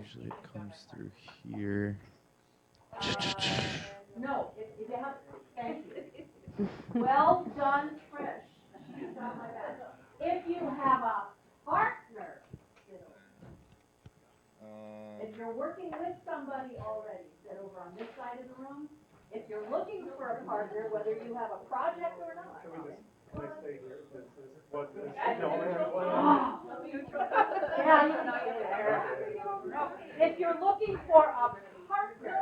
Usually it comes through here. No, if you have, thank you. Well done, Trish. You got my back. If you have a partner, if you're working with somebody already, sit over on this side of the room. If you're looking for a partner, whether you have a project or not. Can I stay here? This is what this Yeah, you can stay there. If you're looking for a partner,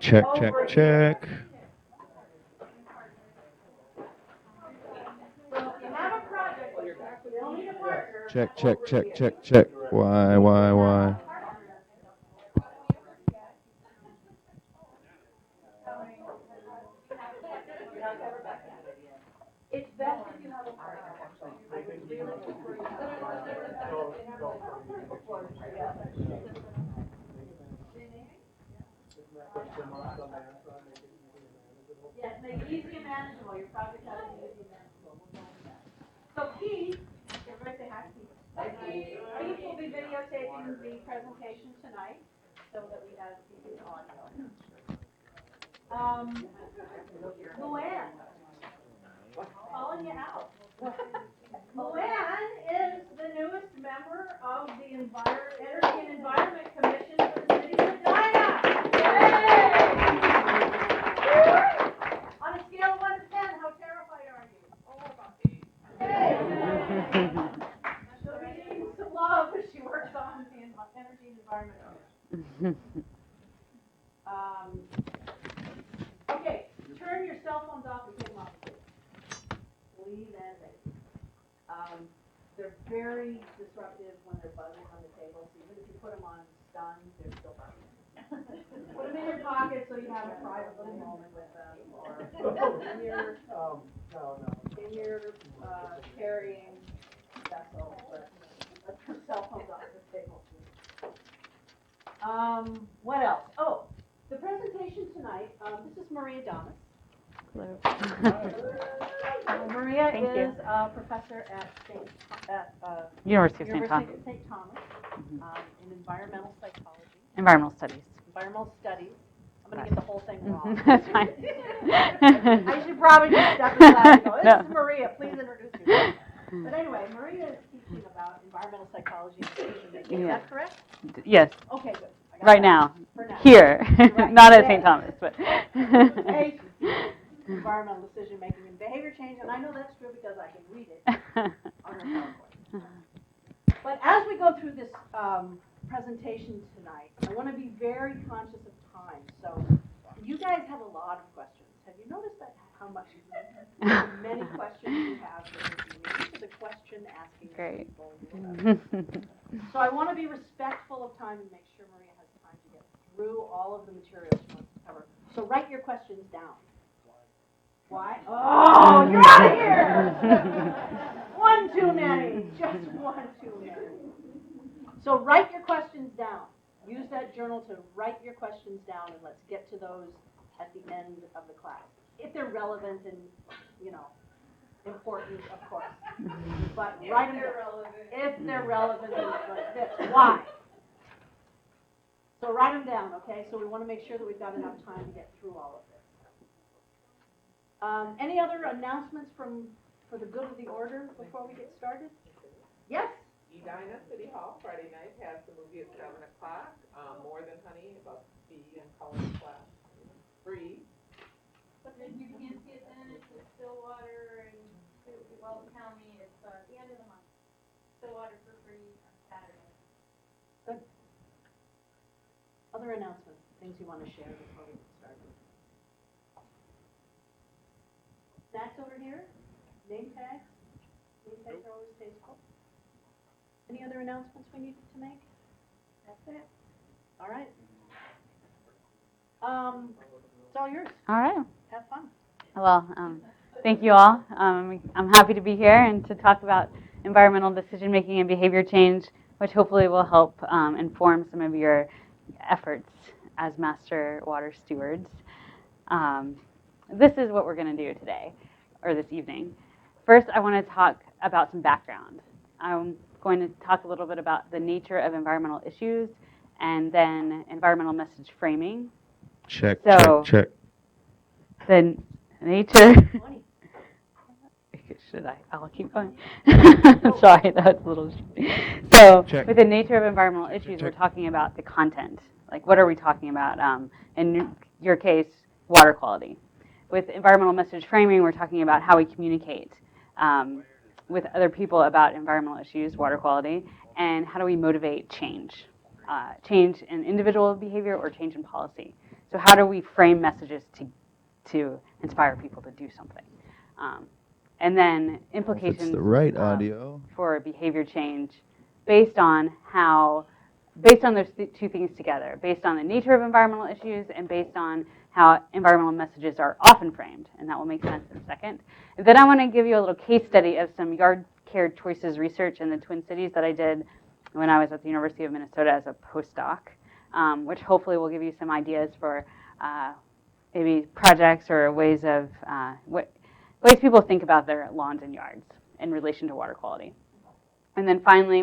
Check, check, check. so if you have a project, but you still need a partner. Check, check, check, check, check. Why? It's best if you have a partner. Yes, make it easy and manageable. Your project has to be easy and manageable. We'll go with that. So Keith, everybody say hi, Keith. Keith will be videotaping the presentation tonight so that we have the audio. Luann, calling you out. Luann is the newest member of the Energy and Environment Commission for the City of Medina. On a scale of 1 to 10, how terrified are you? Oh, about 8. She'll be needing some love as she works on the Energy and Environment Commission. Okay, turn your cell phones off and take them off the table. Leave and take. They're very disruptive when they're buzzing on the table, so even if you put them on stun, they're still buzzing. Put them in your pocket so you have a private little moment with them, or in your carrying vessel, but let's put cell phones off the table. What else? Oh, the presentation tonight, this is Maria Damas. Hello. Maria Thank is you. a professor at University of St. Thomas. St. Thomas in environmental psychology. Environmental studies. Environmental studies. I'm going to get the whole thing wrong. That's fine. I should probably just step aside and go, this is Maria, please introduce yourself. But anyway, Maria is teaching about environmental psychology and decision making. Is that correct? Yes. Okay, good. Right now. For now. Here. Right. Not at St. Thomas, but. Hey, environmental decision making and behavior change, and I know that's true because I can read it on the PowerPoint. But as we go through this presentation tonight, I want to be very conscious of time. So you guys have a lot of questions. Have you noticed that how many questions you have? This is a question asking Great. people. So I want to be respectful of time and make sure Maria has time to get through all of the materials she wants to cover. So write your questions down. Why? Oh, you're out of here! One too many. Just one too many. So write your questions down. Use that journal to write your questions down, and let's get to those at the end of the class. If they're relevant and, important, of course. But write them down. If they're relevant and like this. Why? So write them down, okay? So we want to make sure that we've got enough time to get through all of this. Any other announcements for the good of the order before we get started? Yes? Edina City Hall Friday night has the movie at 7 o'clock. More Than Honey, about Bee and Cullen's class. Free. But then you can't see it then, it's with Stillwater and Wells County, it's the end of the month. Stillwater for free on Saturday. Good. Other announcements, things you want to share before we get started? Snacks over here? Name tags? Name tags are always tasteful. Any other announcements we need to make? That's it. All right. It's all yours. All right. Have fun. Well, thank you all. I'm happy to be here and to talk about environmental decision making and behavior change, which hopefully will help inform some of your efforts as master water stewards. This is what we're going to do today, or this evening. First, I want to talk about some background. I'm going to talk a little bit about the nature of environmental issues and then environmental message framing. Check, So- check, check. The nature. Should I? I'll keep going. Sorry, that was a little. So, Check. with the nature of environmental issues, check. we're talking about the content. Like, what are we talking about? In your case, water quality. With environmental message framing, we're talking about how we communicate with other people about environmental issues, water quality, and how do we motivate change, change in individual behavior or change in policy. So, how do we frame messages to inspire people to do something? And then implications It's the right audio. for behavior change based on those two things together, based on the nature of environmental issues and based on how environmental messages are often framed, and that will make sense in a second. And then I want to give you a little case study of some yard care choices research in the Twin Cities that I did when I was at the University of Minnesota as a postdoc, which hopefully will give you some ideas for maybe projects or ways people think about their lawns and yards in relation to water quality. And then finally,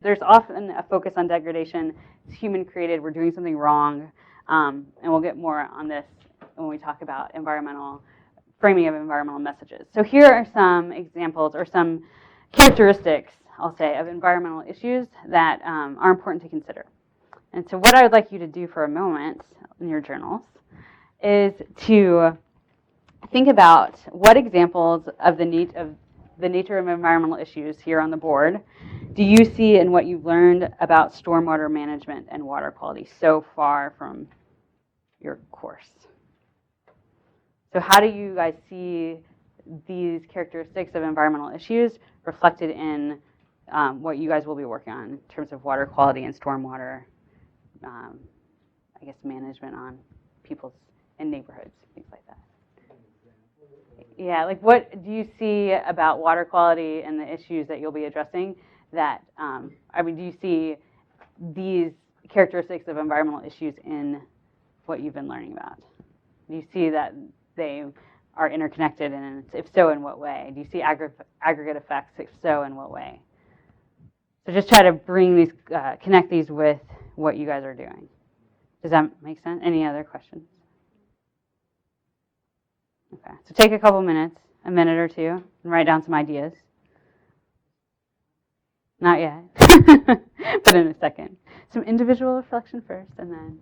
there's often a focus on degradation. It's human created. We're doing something wrong. And we'll get more on this when we talk about environmental framing of environmental messages. So here are some examples or some characteristics, I'll say, of environmental issues that are important to consider. And so what I would like you to do for a moment in your journals is to think about what examples of the nature of environmental issues here on the board do you see in what you've learned about stormwater management and water quality so far from your course? So how do you guys see these characteristics of environmental issues reflected in what you guys will be working on in terms of water quality and stormwater, management on people's and neighborhoods, things like that? Yeah, like what do you see about water quality and the issues that you'll be addressing that, do you see these characteristics of environmental issues in what you've been learning about? Do you see that they are interconnected, and if so, in what way? Do you see aggregate effects? If so, in what way? So just try to bring these, connect these with what you guys are doing. Does that make sense? Any other questions? Okay, so take a couple minutes, a minute or two, and write down some ideas. Not yet, but in a second. Some individual reflection first, and then.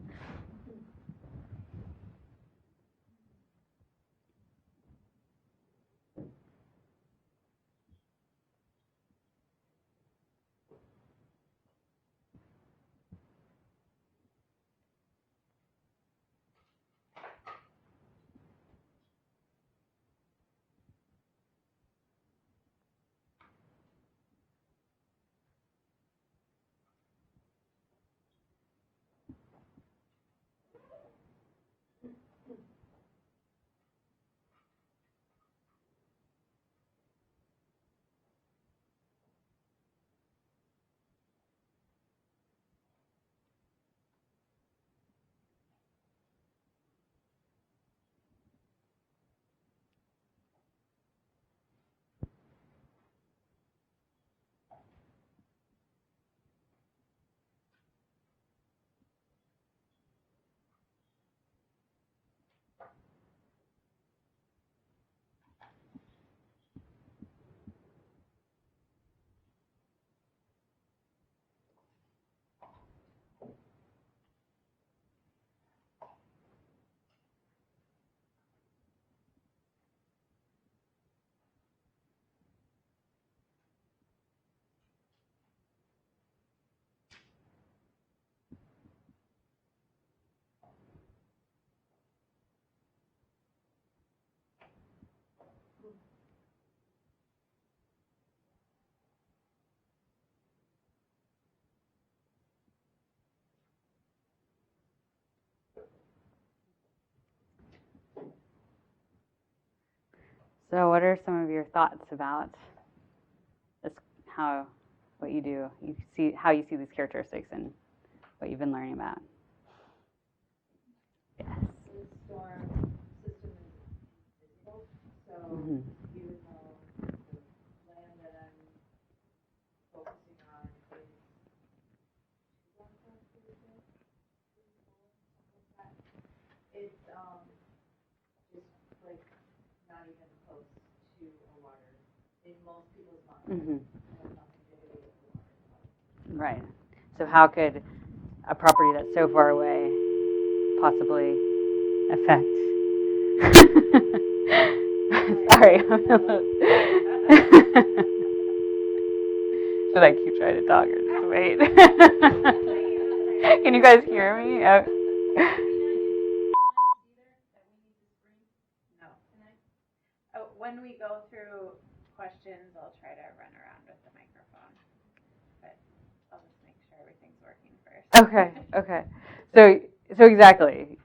So, what are some of your thoughts about this? What you do? You see how you see these characteristics and what you've been learning about. Yes. The storm system is invisible, so even though the land that I'm focusing on is 2 blocks off the river, 3, 4, something like that, it's just like not even close to a water in most people's minds. It has nothing to do with the water. Right. So how could a property that's so far away possibly affect? Sorry. Should I keep trying to talk or just wait? Can you guys hear me? No. When we go through questions, I'll try to run around with the microphone, but I'll just make sure everything's working first. Okay. So exactly.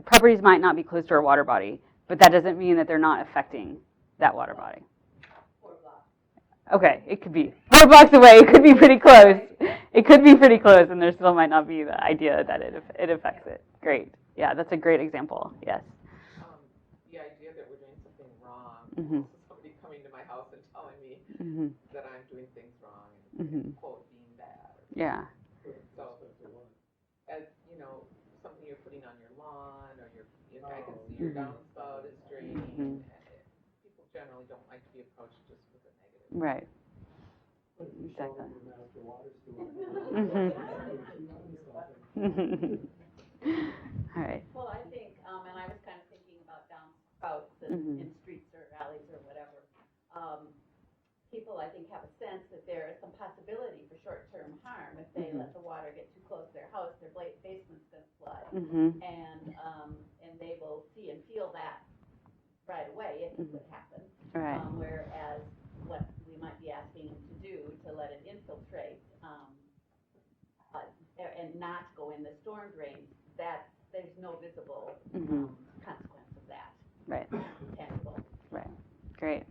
Properties might not be close to our water body, but that doesn't mean that they're not affecting that water body. 4 blocks. Okay, it could be 4 blocks away. It could be pretty close. It could be pretty close, and there still might not be the idea that it affects it. Great. Yeah, that's a great example. Yes. The idea that we're doing something wrong, somebody coming to my house and telling me that I'm doing things wrong and quote being bad. Yeah. So, as you know, something you're putting on your lawn, or I can see your downspout is draining. People generally don't like to be approached just with a negative. Right. Exactly. Master water steward. All right. Well, I think, and I was kind of thinking about downspouts in streets or alleys or whatever. People, I think, have a sense that there is some possibility for short-term harm if they let the water get too close to their house. Their basement's going to flood, and they will see and feel that right away if it would happen. Right. Whereas what we might be asking them to do to let it infiltrate and not go in the storm drains, that there's no visible consequence of that. Right. Tangible. Right. Great.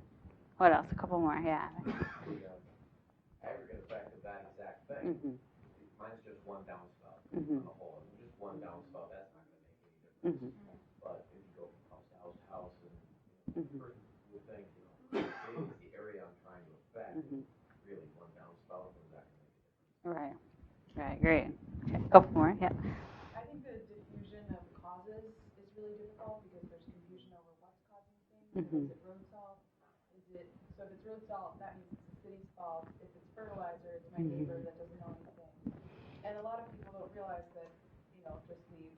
What else? A couple more. Yeah. Aggregate effect of that exact thing. Mine's just one downspout on the whole. And just one downspout, that's not going to make any difference. But if you go from house to house, and the person would think, is the area I'm trying to affect really one downspout, or is that going to make a difference? Right. Great. Okay. A couple more. Yeah. I think the diffusion of causes is really difficult because there's confusion over what Mhm. Is it road salt? So if it's road salt, that means it's the city's fault. If it's fertilizer, it's my neighbor that doesn't know anything. And a lot of people don't realize that, just leaves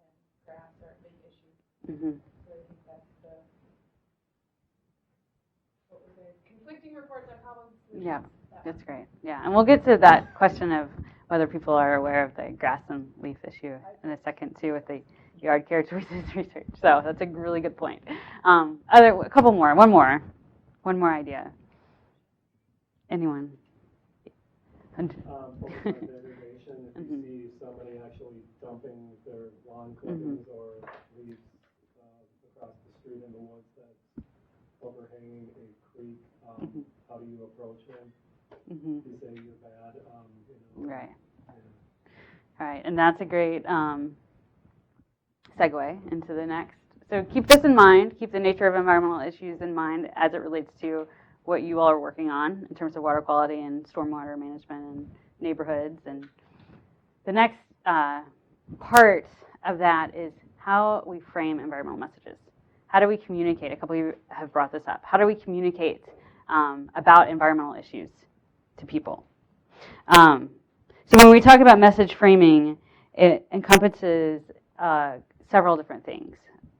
and grass are a big issue. Mhm. So I think that's what was it? Conflicting reports on problems and Yeah, solutions. that's great. Yeah, and we'll get to that question of whether people are aware of the grass and leaf issue in a second too with the yard care choices research. So that's a really good point. A couple more. One more idea. Anyone? Focus on degradation. If you see somebody actually dumping their lawn clippings or leaves across the street in the woods that's overhanging a creek, how do you approach them? You say you're bad, Right. Yeah. All right, and that's a great segue into the next. So keep this in mind. Keep the nature of environmental issues in mind as it relates to what you all are working on in terms of water quality and stormwater management and neighborhoods. And the next part of that is how we frame environmental messages. How do we communicate? A couple of you have brought this up. How do we communicate about environmental issues to people? So when we talk about message framing, it encompasses several different things,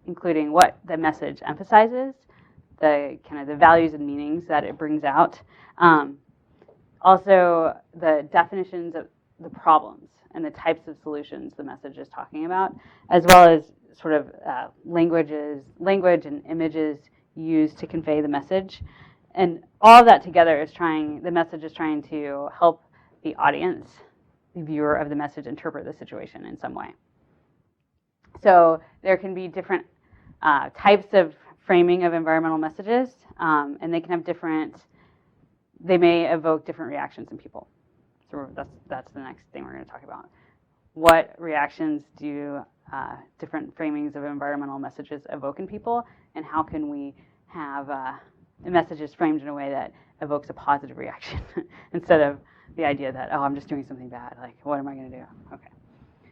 including what the message emphasizes, the kind of the values and meanings that it brings out, also the definitions of the problems and the types of solutions the message is talking about, as well as sort of language and images used to convey the message. And all of that together is the message is trying to help the audience, the viewer of the message, interpret the situation in some way. So there can be different types of framing of environmental messages, and they can have they may evoke different reactions in people. So that's the next thing we're going to talk about. What reactions do different framings of environmental messages evoke in people, and how can we have the messages framed in a way that evokes a positive reaction instead of the idea that, oh, I'm just doing something bad, like what am I going to do? Okay.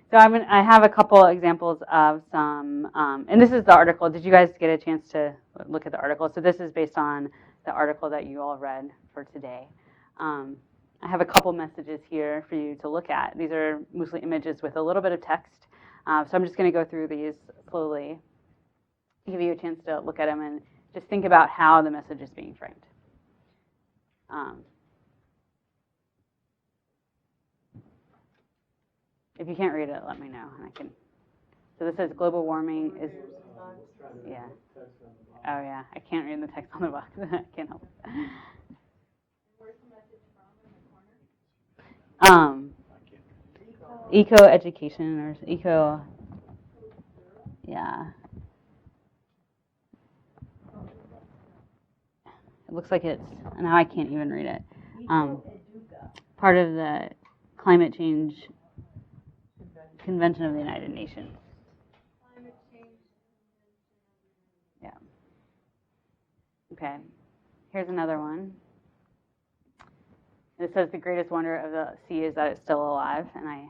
So I have a couple examples of some, and this is the article. Did you guys get a chance to look at the article? So this is based on the article that you all read for today. I have a couple messages here for you to look at. These are mostly images with a little bit of text. So I'm just going to go through these slowly, give you a chance to look at them and just think about how the message is being framed. If you can't read it, let me know, and I can. So this says global warming is, yeah. Oh yeah, I can't read the text on the box. I can't help it. Where's the message from in the corner? Eco education or eco, yeah. It looks like it's, now I can't even read it. Part of the climate change Convention of the United Nations. Climate change. Yeah. Okay. Here's another one. It says the greatest wonder of the sea is that it's still alive, and I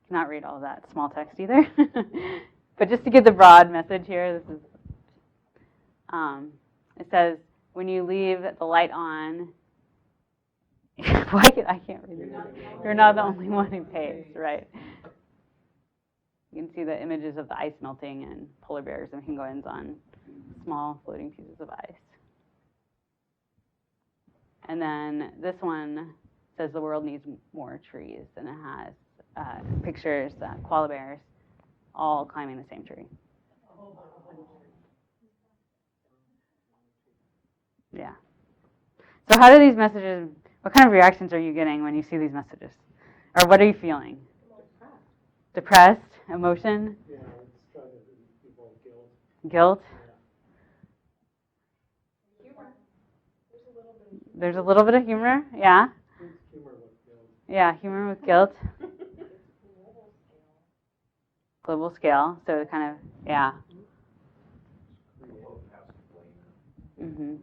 cannot read all of that small text either. But just to get the broad message here, this is. It says when you leave the light on. I can't read it. You're not the only one who pays, right? You can see the images of the ice melting and polar bears and penguins on small floating pieces of ice. And then this one says the world needs more trees, and it has pictures, koala bears, all climbing the same tree. Yeah. So how do these messages, what kind of reactions are you getting when you see these messages? Or what are you feeling? Depressed? Emotion? Yeah, it's trying to give people guilt. Guilt? Humor. There's a little bit of humor, yeah. Humor with guilt. Yeah, humor with guilt. Global scale, so kind of, yeah. Mm-hmm.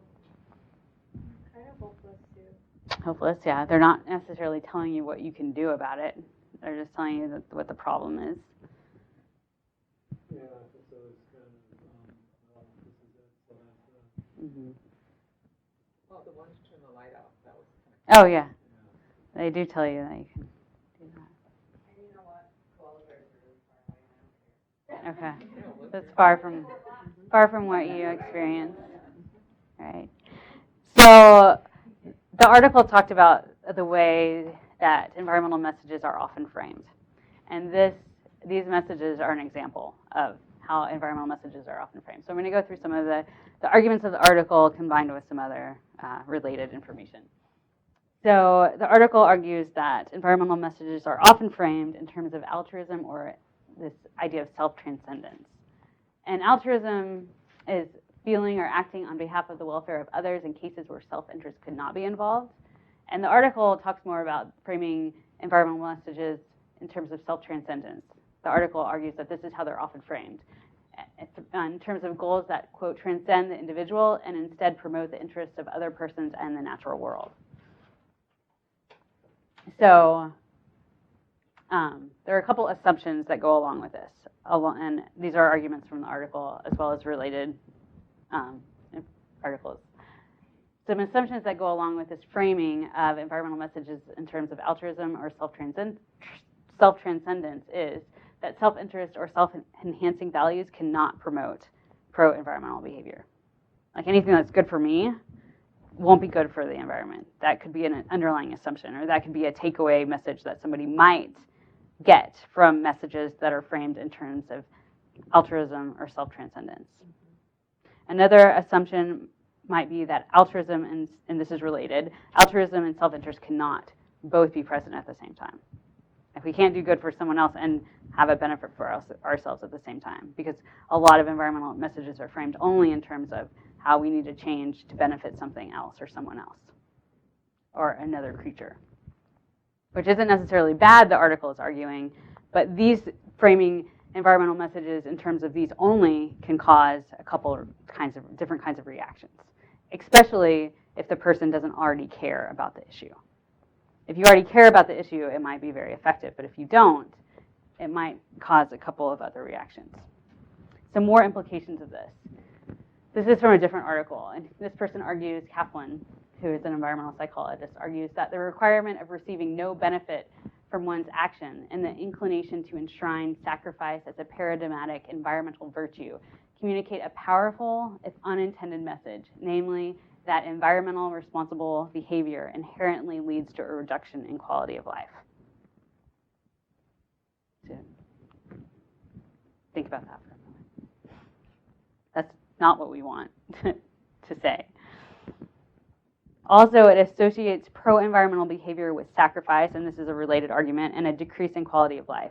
Kind of hopeless too. Hopeless, yeah. They're not necessarily telling you what you can do about it. They're just telling you what the problem is. Yeah, so it's kind of, well, this is it, so that's it. Well, the one to turn the light off, that was kind Oh, yeah. They do tell you that you can do that. And you know what? Koalas are really far away now. Okay. That's far from what you experience. Right. So the article talked about the way that environmental messages are often framed. And these messages are an example of how environmental messages are often framed. So I'm going to go through some of the arguments of the article combined with some other related information. So the article argues that environmental messages are often framed in terms of altruism or this idea of self-transcendence. And altruism is feeling or acting on behalf of the welfare of others in cases where self-interest could not be involved. And the article talks more about framing environmental messages in terms of self-transcendence. The article argues that this is how they're often framed, in terms of goals that, quote, transcend the individual and instead promote the interests of other persons and the natural world. So there are a couple assumptions that go along with this, and these are arguments from the article as well as related articles. Some assumptions that go along with this framing of environmental messages in terms of altruism or self-transcendence is that self-interest or self-enhancing values cannot promote pro-environmental behavior. Like anything that's good for me won't be good for the environment. That could be an underlying assumption, or that could be a takeaway message that somebody might get from messages that are framed in terms of altruism or self-transcendence. Another assumption might be that altruism, and this is related, altruism and self-interest cannot both be present at the same time. If we can't do good for someone else and have a benefit for ourselves at the same time, because a lot of environmental messages are framed only in terms of how we need to change to benefit something else or someone else or another creature, which isn't necessarily bad, the article is arguing, but these framing environmental messages in terms of these only can cause a couple of different kinds of reactions, especially if the person doesn't already care about the issue. If you already care about the issue, it might be very effective, but if you don't, it might cause a couple of other reactions. Some more implications of this. This is from a different article, and this person argues, Kaplan, who is an environmental psychologist, argues that the requirement of receiving no benefit from one's action and the inclination to enshrine sacrifice as a paradigmatic environmental virtue communicate a powerful, if unintended message, namely that environmental responsible behavior inherently leads to a reduction in quality of life. So, think about that for a moment. That's not what we want to say. Also, it associates pro-environmental behavior with sacrifice, and this is a related argument, and a decrease in quality of life.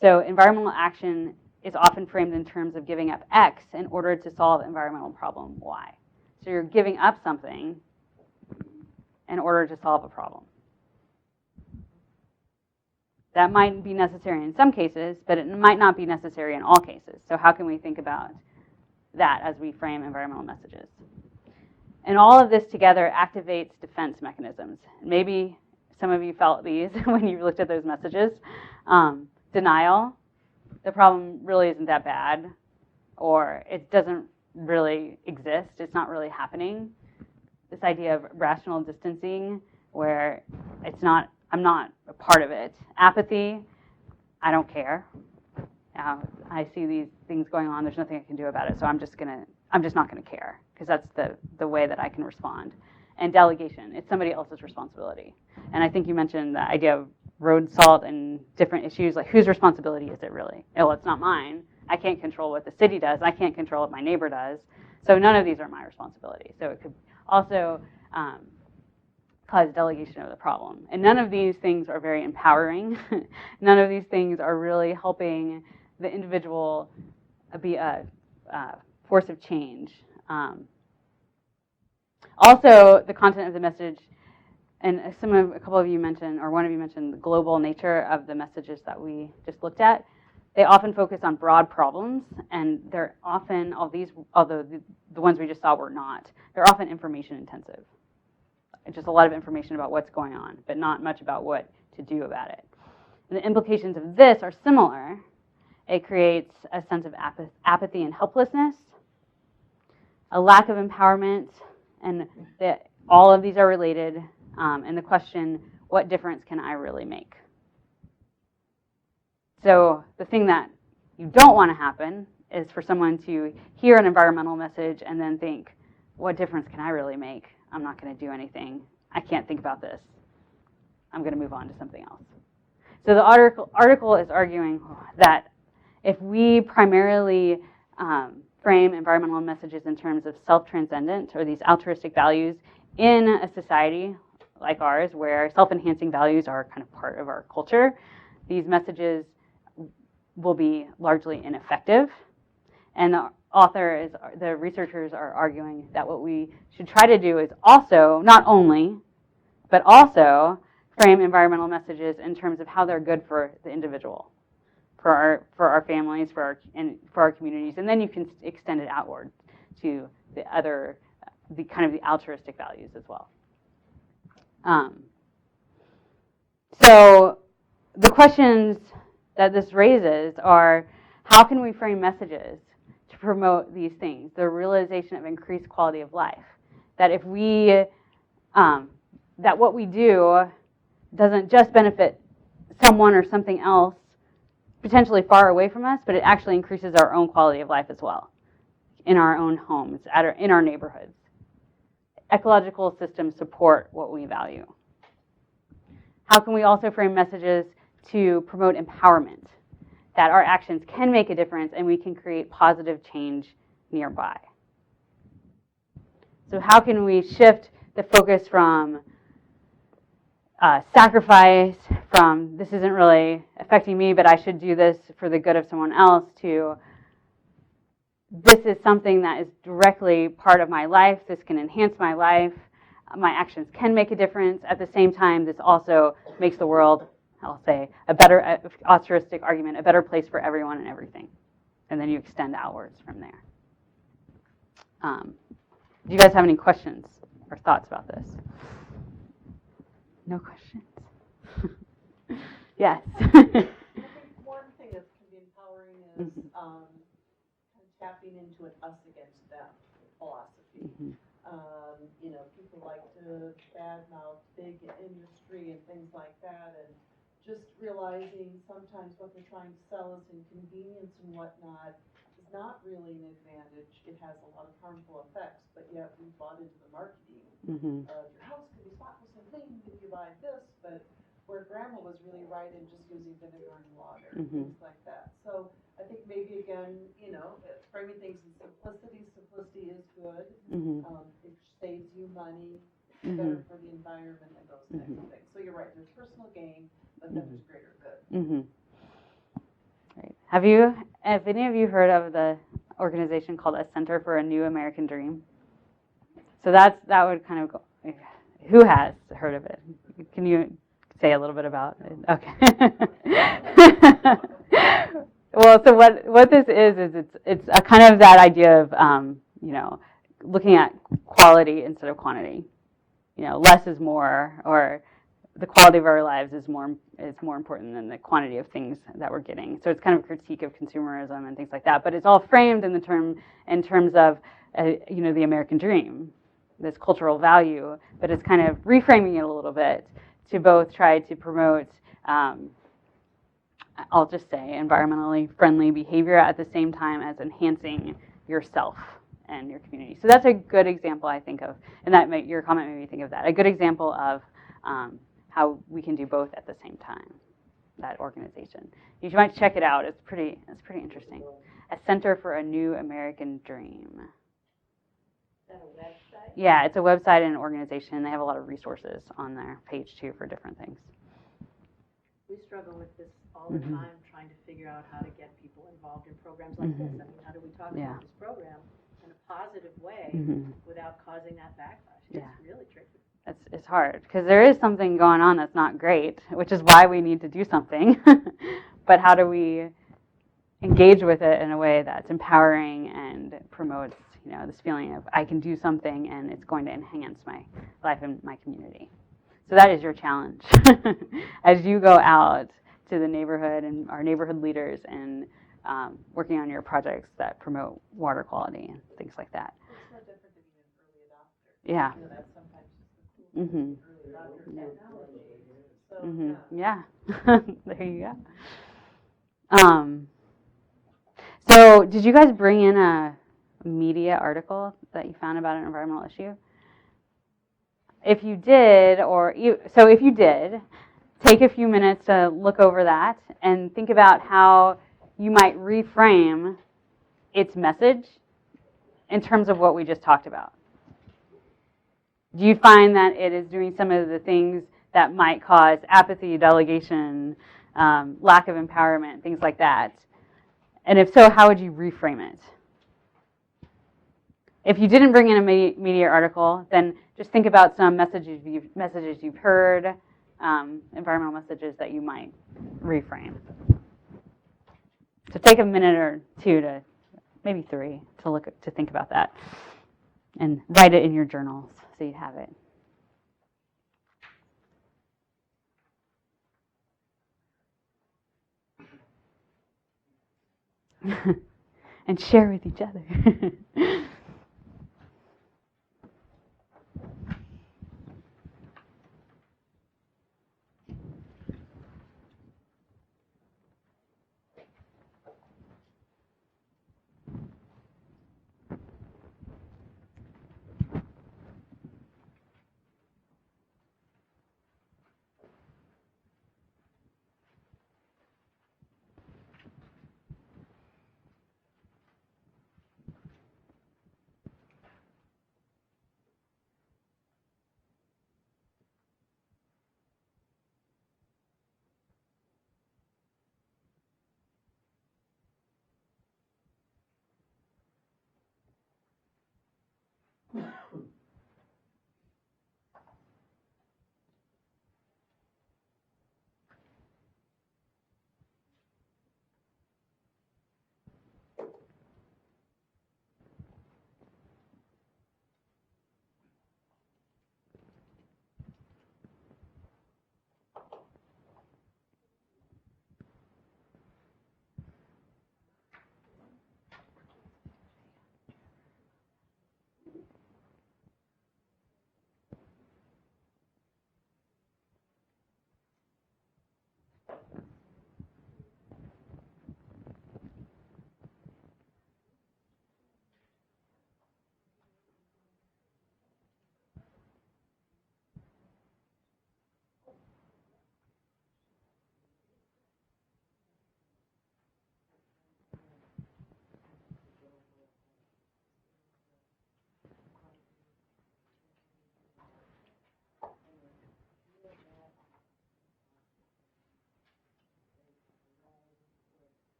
So environmental action is often framed in terms of giving up X in order to solve environmental problem Y. So you're giving up something in order to solve a problem. That might be necessary in some cases, but it might not be necessary in all cases. So how can we think about that as we frame environmental messages? And all of this together activates defense mechanisms. Maybe some of you felt these when you looked at those messages. Denial, the problem really isn't that bad, or it doesn't really exist, it's not really happening. This idea of rational distancing, where I'm not a part of it. Apathy, I don't care. I see these things going on, there's nothing I can do about it, so I'm just not gonna care, because that's the way that I can respond. And delegation, it's somebody else's responsibility. And I think you mentioned the idea of road salt and different issues, like whose responsibility is it really? Oh, it's not mine. I can't control what the city does. I can't control what my neighbor does. So none of these are my responsibility. So it could also cause delegation of the problem. And none of these things are very empowering. None of these things are really helping the individual be a force of change. Also, the content of the message, and a couple of you mentioned, or one of you mentioned, the global nature of the messages that we just looked at. They often focus on broad problems, and they're often, although the ones we just saw were not, they're often information intensive. Just a lot of information about what's going on, but not much about what to do about it. And the implications of this are similar. It creates a sense of apathy and helplessness. a lack of empowerment, and that all of these are related, and the question, what difference can I really make? So the thing that you don't want to happen is for someone to hear an environmental message and then think, what difference can I really make? I'm not going to do anything. I can't think about this. I'm going to move on to something else. So the article is arguing that if we primarily frame environmental messages in terms of self-transcendent or these altruistic values in a society like ours where self-enhancing values are kind of part of our culture, these messages will be largely ineffective. And the researchers are arguing that what we should try to do is also, not only, but also frame environmental messages in terms of how they're good for the individual, for our families, for our communities, and then you can extend it outward to the kind of the altruistic values as well. So the questions that this raises are, how can we frame messages to promote these things? The realization of increased quality of life. That if we, that what we do doesn't just benefit someone or something else potentially far away from us, but it actually increases our own quality of life as well in our own homes, in our neighborhoods. Ecological systems support what we value. How can we also frame messages to promote empowerment, that our actions can make a difference and we can create positive change nearby? So how can we shift the focus from sacrifice, from this isn't really affecting me, but I should do this for the good of someone else, to this is something that is directly part of my life, this can enhance my life, my actions can make a difference. At the same time, this also makes the world, I'll say, a better, altruistic argument, a better place for everyone and everything. And then you extend outwards from there. Do you guys have any questions or thoughts about this? No questions? Yes. I think one thing that can be empowering is kind of tapping into an us against them philosophy. People like to badmouth big industry and things like that, and just realizing sometimes what they're trying to sell us in convenience and whatnot is not really an advantage. It has a lot of harmful effects, but yet we bought into the marketing. Your house can be spotless and clean if you buy this, but where grandma was really right in just using vinegar and water, things like that. So I think maybe again, framing things in simplicity. Simplicity is good. It saves you money, it's better for the environment and those types of things. So you're right, there's personal gain, but then there's greater good. Right. Have any of you heard of the organization called A Center for a New American Dream? So that would kind of go, who has heard of it? Can you say a little bit about it? Okay. Well, so what this is it's a kind of that idea of looking at quality instead of quantity. Less is more, or the quality of our lives is more important than the quantity of things that we're getting. So it's kind of a critique of consumerism and things like that. But it's all framed in terms of the American dream, this cultural value. But it's kind of reframing it a little bit to both try to promote, I'll just say, environmentally friendly behavior at the same time as enhancing yourself and your community. So that's a good example, I think, of, and your comment made me think of that, a good example of how we can do both at the same time, that organization. You might check it out. It's pretty interesting. A Center for a New American Dream. Is that a website? Yeah, it's a website and an organization. They have a lot of resources on their page, too, for different things. We struggle with this all the time, trying to figure out how to get people involved in programs like this. I mean, how do we talk about this program in a positive way without causing that backlash? It's really tricky. It's hard, because there is something going on that's not great, which is why we need to do something. But how do we engage with it in a way that's empowering and promotes, this feeling of I can do something and it's going to enhance my life and my community. So that is your challenge as you go out to the neighborhood and our neighborhood leaders and working on your projects that promote water quality and things like that. It's not Yeah. You know, that's sometimes just the Mhm. early adopter technology. So, Mhm. yeah. Yeah. There you go. So did you guys bring in a media article that you found about an environmental issue? If you did, if you did, take a few minutes to look over that and think about how you might reframe its message in terms of what we just talked about. Do you find that it is doing some of the things that might cause apathy, delegation, lack of empowerment, things like that? And if so, how would you reframe it? If you didn't bring in a media article, then just think about some messages you've heard, environmental messages that you might reframe. So take a minute or two to, maybe 3, to think about that, and write it in your journals so you have it. And share with each other.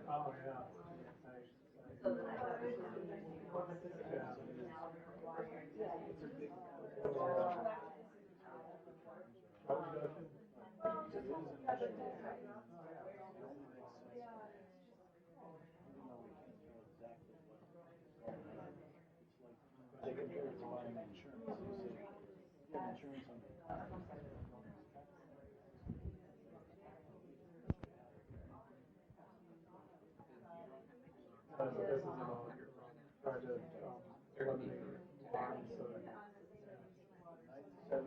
Oh, yeah. So this is try to eliminate harm, so 7% of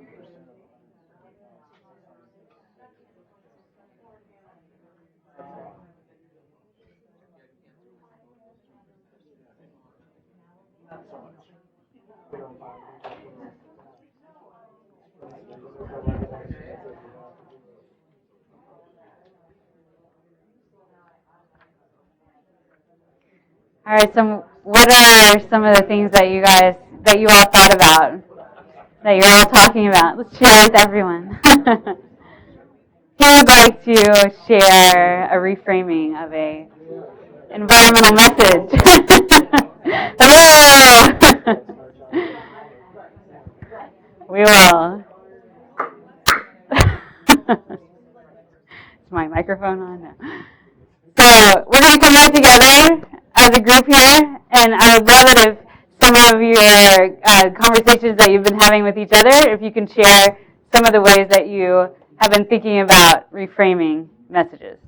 not so much. We don't buy All right, so what are some of the things that you all thought about, that you're all talking about? Let's share with everyone. Who would like to share a reframing of a environmental message? Hello. We will. Is my microphone on? No. So we're going to come back together as a group here, and I would love it if some of your conversations that you've been having with each other, if you can share some of the ways that you have been thinking about reframing messages.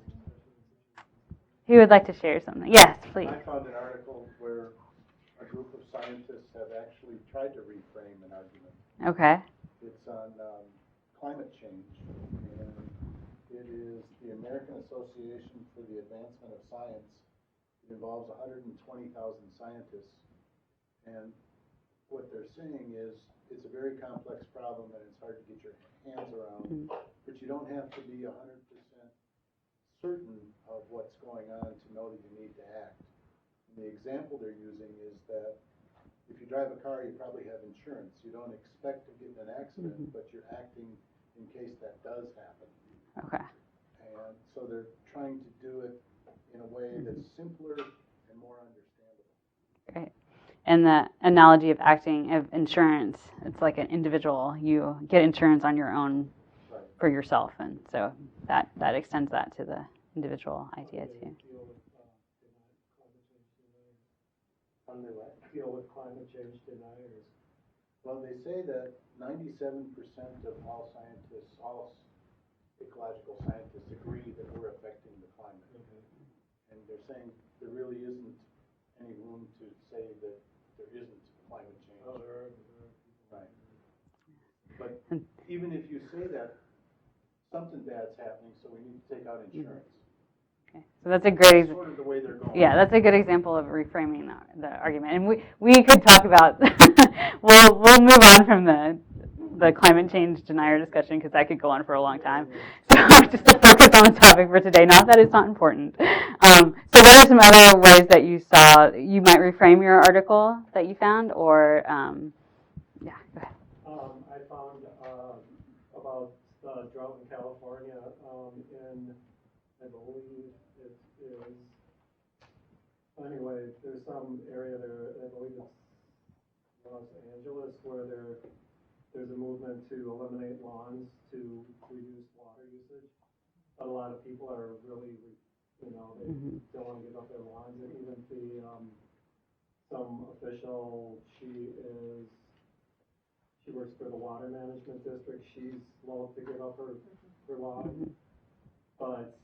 Who would like to share something? Yes, please. I found an article where a group of scientists have actually tried to reframe an argument. Okay. It's on climate change, and it is the American Association for the Advancement of Science. It involves 120,000 scientists, and what they're saying is it's a very complex problem and it's hard to get your hands around, but you don't have to be 100% certain of what's going on to know that you need to act. And the example they're using is that if you drive a car, you probably have insurance. You don't expect to get in an accident, but you're acting in case that does happen. Okay. And so they're trying to do it in a way that's simpler and more understandable. Great. And the analogy of acting of insurance, it's like an individual. You get insurance on your own for yourself, and so that extends that to the individual idea too. How do they deal with climate change deniers? Well, they say that 97% of all scientists, all ecological scientists, agree that we're affecting the climate. And they're saying there really isn't any room to say that there isn't climate change. Oh, there are. Right. But even if you say that, something bad's happening, so we need to take out insurance. Okay. So that's a great. That's sort of the way they're going. Yeah, that's a good example of reframing the argument. And we could talk about. we'll move on from the climate change denier discussion because that could go on for a long time. So just to focus on the topic for today. Not that it's not important. So what are some other ways that you saw you might reframe your article that you found, or yeah, go ahead. I found about the drought in California in, I believe it is, anyway, there's some area there, I believe it's Los Angeles, where there's a movement to eliminate lawns to reduce water usage. But a lot of people are really, they don't want to give up their lawns. And even some official, she works for the water management district. She's loath to give up her lawn, but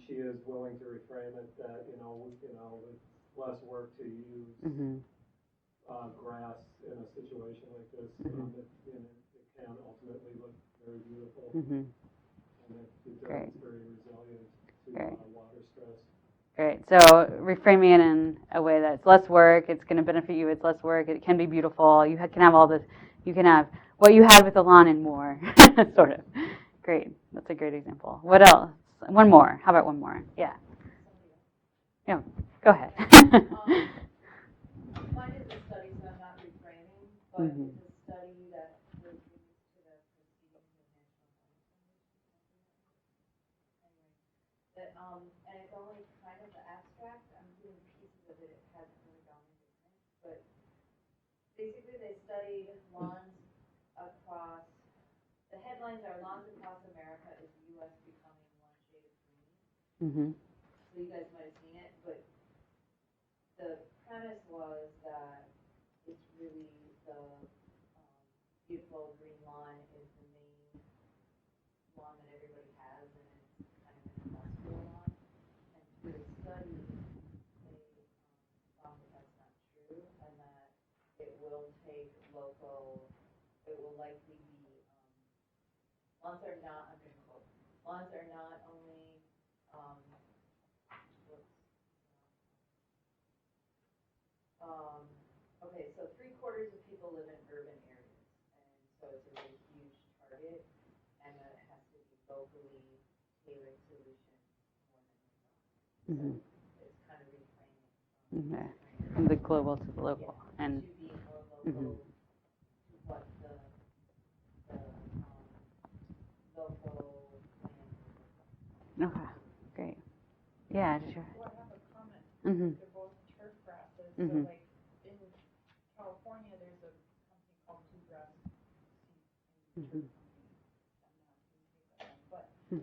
she is willing to reframe it that it's less work to use grass in a situation like this. It can ultimately look very beautiful, and it's very resilient to water stress. Great. So reframing it in a way that's less work, it's going to benefit you. It's less work. It can be beautiful. You can have all this. You can have what you had with the lawn and more, sort of. Great. That's a great example. What else? One more. How about one more? Yeah. Yeah. Go ahead. Mine is a study, so I'm not reframing, but it's a study that was used to the proceedings of National Science Foundation. And it's only kind of the abstract. I'm doing pieces of it. It hasn't really gone into it. But basically, they studied lawns across. The headlines are "Lawns Across America: Is the U.S. Becoming One Shade of Green?" So you guys might have seen it, but the premise was that it's really the beautiful green lawn is the main lawn that everybody has, and it's kind of an industrial lawn. And through the study, they found that that's not true, and that it will take local. It will likely be lawns are not. I'm going to quote. Lawns are not only okay, so 3/4 of people live in urban areas, and so it's a really huge target, and that it has to be locally tailored solution more than so it's kind of reframing From the global to the local, and to be more local to what the local plan Okay, great. Yeah, sure. Well, I have a comment. Mhm. They're both turf grasses. Mhm. So like in California, there's a company called Bluegrass Seed Mhm. but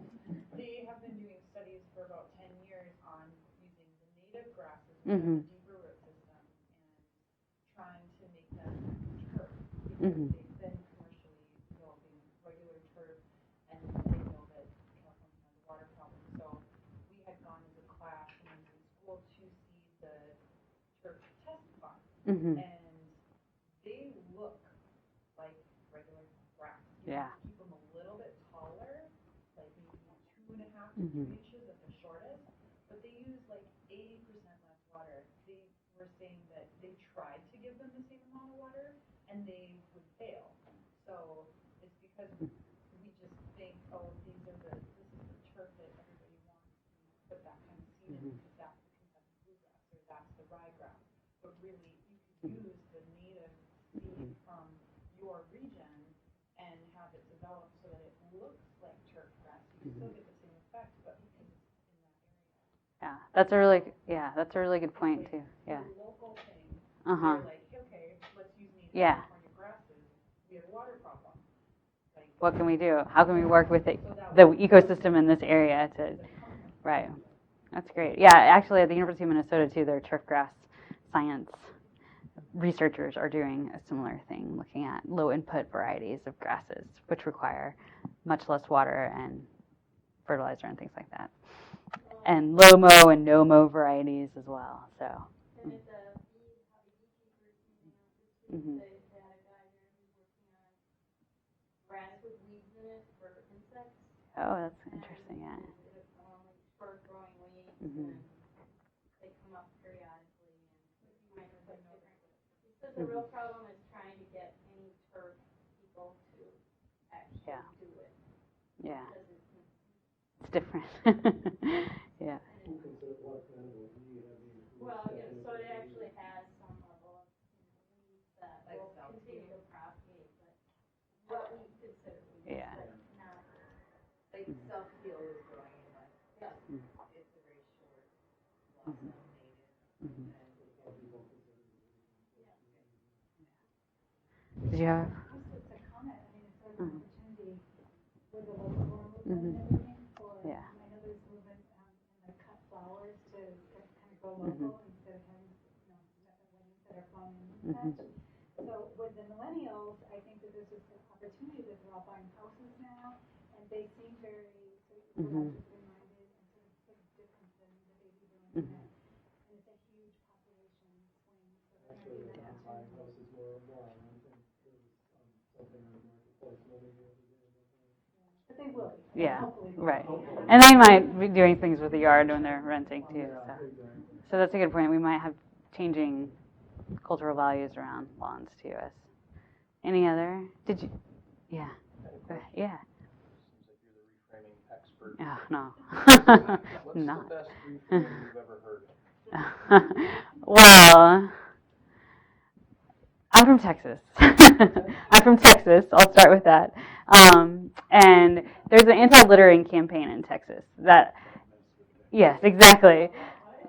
they have been doing studies for about 10 years on using the native grasses which have a deeper root system and trying to make them turf because they've been commercially developing regular turf and they know that California has a water problem. So we had gone as a class when I was in school to see the turf test farm and they look like regular grass. You have to keep them a little bit taller, like maybe 2.5 to 3 inches at the shortest, but they use like 80% less water. They were saying that they tried to give them the same amount of water and they would fail. So it's because we just think, oh, this is the turf that everybody wants. We put that kind of seed in because that's the Kentucky bluegrass or that's the ryegrass. But really, you could use the native seed from your region and have it developed so that it looks like turf grass. You can still get the same effect, but because it's in that area. Yeah, that's a really good point too. Yeah. The local thing. Uh-huh. They're like, okay, let's use native Yeah. California grasses. We have a water problem. Like, What can we do? How can we work with the ecosystem in this area to, right? That's great. Yeah, actually at the University of Minnesota too, their turfgrass science researchers are doing a similar thing, looking at low input varieties of grasses, which require much less water and fertilizer and things like that. And low mow and no mow varieties as well. So. And it's a beekeeper team, they had a guy there who's working on grass with weeds in it for insects. Oh, that's interesting. Yeah. Like short growing weeds, and they come up periodically, and you might have different. He says the real problem is trying to get any turf people to actually do it. Yeah. Because It's different. Yeah. Well, so it actually has some level of weeds that will continue to propagate, but what we consider weeds, but not. Like self-heal is growing in like, it's a very short blossom native. Did you have? Just a comment, I mean, it's like an opportunity with the local movement and everything for, I know there's movement in the cut flowers to kind of go local instead of having, weddings that are flown in and such. So with the millennials, I think that this is an opportunity that they're all buying houses now, and they seem very sort of minded and sort of different than the baby boomers. And it's a huge population swing, so they're going to be an opportunity. But they will. Yeah, right. And they might be doing things with the yard when they're renting too. So that's a good point. We might have changing cultural values around lawns too. As any other? Did you? Yeah. Yeah. Seems like you're the reframing expert. Oh, no. What's Not. the best reframe you've ever heard? Well, I'm from Texas. I'm from Texas. I'll start with that. And there's an anti-littering campaign in Texas that, yes, exactly.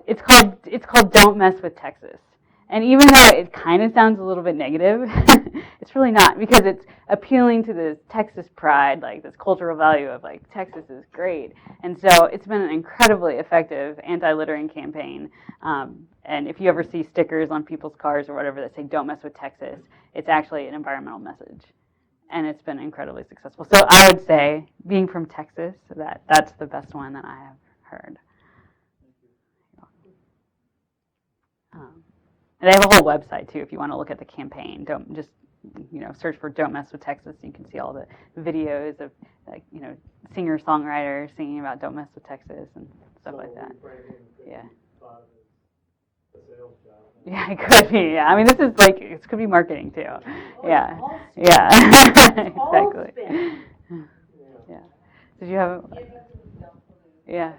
It's called Don't Mess with Texas. And even though it kind of sounds a little bit negative, it's really not, because it's appealing to this Texas pride, like this cultural value of like Texas is great. And so it's been an incredibly effective anti-littering campaign. And if you ever see stickers on people's cars or whatever that say "Don't mess with Texas," it's actually an environmental message. And it's been incredibly successful. So I would say, being from Texas, that's the best one that I have heard. And they have a whole website too if you want to look at the campaign. Don't just search for "Don't Mess with Texas." You can see all the videos of singer-songwriters singing about "Don't mess with Texas" and stuff like that. Yeah. Yeah, it could be. Yeah, I mean, this could be marketing too. Yeah. Yeah. Exactly. Yeah. Did you have? Yeah.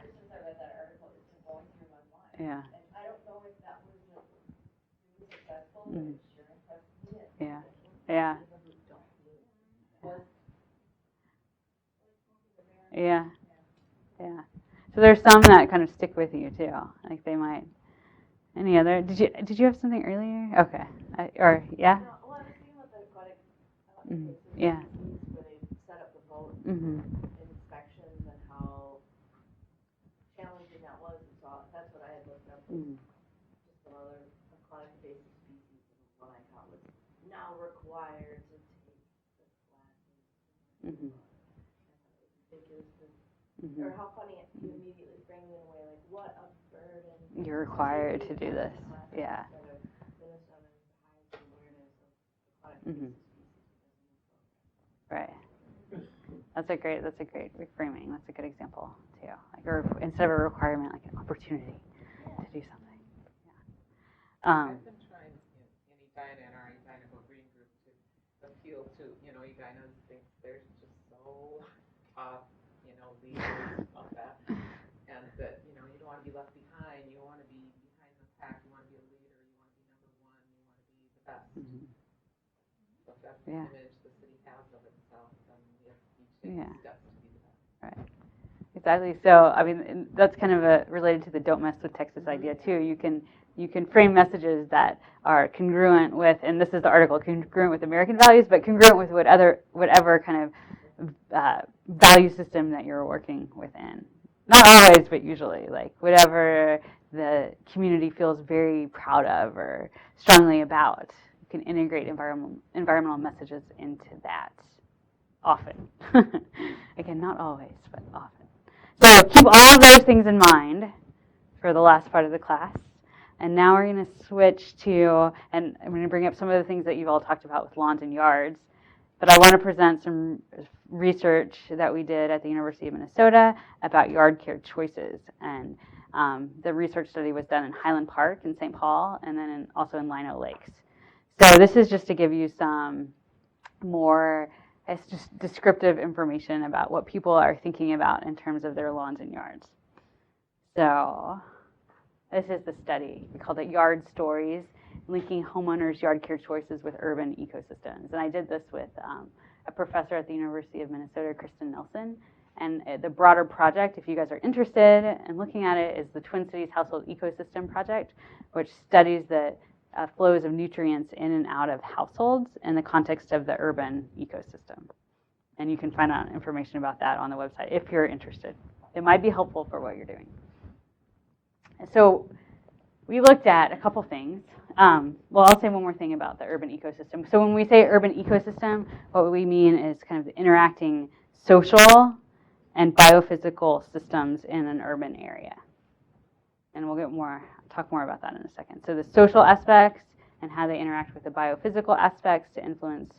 Yeah. Yeah. Yeah. Yeah. Yeah. So there's some that kind of stick with you too. Like they might. Any other? Did you have something earlier? Okay. Yeah. No, well, I was thinking about the aquatic Mhm. places Yeah. where they set up the boat Mhm. inspections and how challenging that was. And so that's what I had looked up. Mhm. Just some other aquatic invasive species, and one I thought was now required to take the classes. Mhm. Ridiculous. Mhm. Or how funny it you immediately bring in a way like what a burden. You're required to do this. Yeah. Mhm. Right. That's a great reframing. That's a good example too. Like, or instead of a requirement, like an opportunity to do something. Yeah. I've been trying in Edina and our Edina Go Green group to appeal to, Edina thinks they're just so top, leaders of that. And that, you don't want to be left behind. You want to be behind the pack. You want to be a leader. You want to be number one. You want to be the best. Mhm. So if that's the image the city has of itself, then we have to each take steps to be the best. Right. Exactly. So, I mean, that's kind of related to the "don't mess with Texas" idea too. You can frame messages that are congruent with, and this is the article, congruent with American values, but congruent with whatever kind of value system that you're working within. Not always, but usually, like whatever the community feels very proud of or strongly about. You can integrate environmental messages into that often. Again, not always, but often. So keep all of those things in mind for the last part of the class. And now we're going to switch to, and I'm going to bring up some of the things that you've all talked about with lawns and yards. But I want to present some research that we did at the University of Minnesota about yard care choices. And the research study was done in Highland Park in St. Paul, and then also in Lino Lakes. So this is just to give you some more just descriptive information about what people are thinking about in terms of their lawns and yards. So this is the study. We called it Yard Stories, Linking Homeowners' Yard Care Choices with Urban Ecosystems. And I did this with a professor at the University of Minnesota, Kristen Nelson. And the broader project, if you guys are interested in looking at it, is the Twin Cities Household Ecosystem Project, which studies the flows of nutrients in and out of households in the context of the urban ecosystem. And you can find out information about that on the website if you're interested. It might be helpful for what you're doing. So we looked at a couple things. Well, I'll say one more thing about the urban ecosystem. So when we say urban ecosystem, what we mean is kind of the interacting social and biophysical systems in an urban area. And we'll talk more about that in a second. So the social aspects and how they interact with the biophysical aspects to influence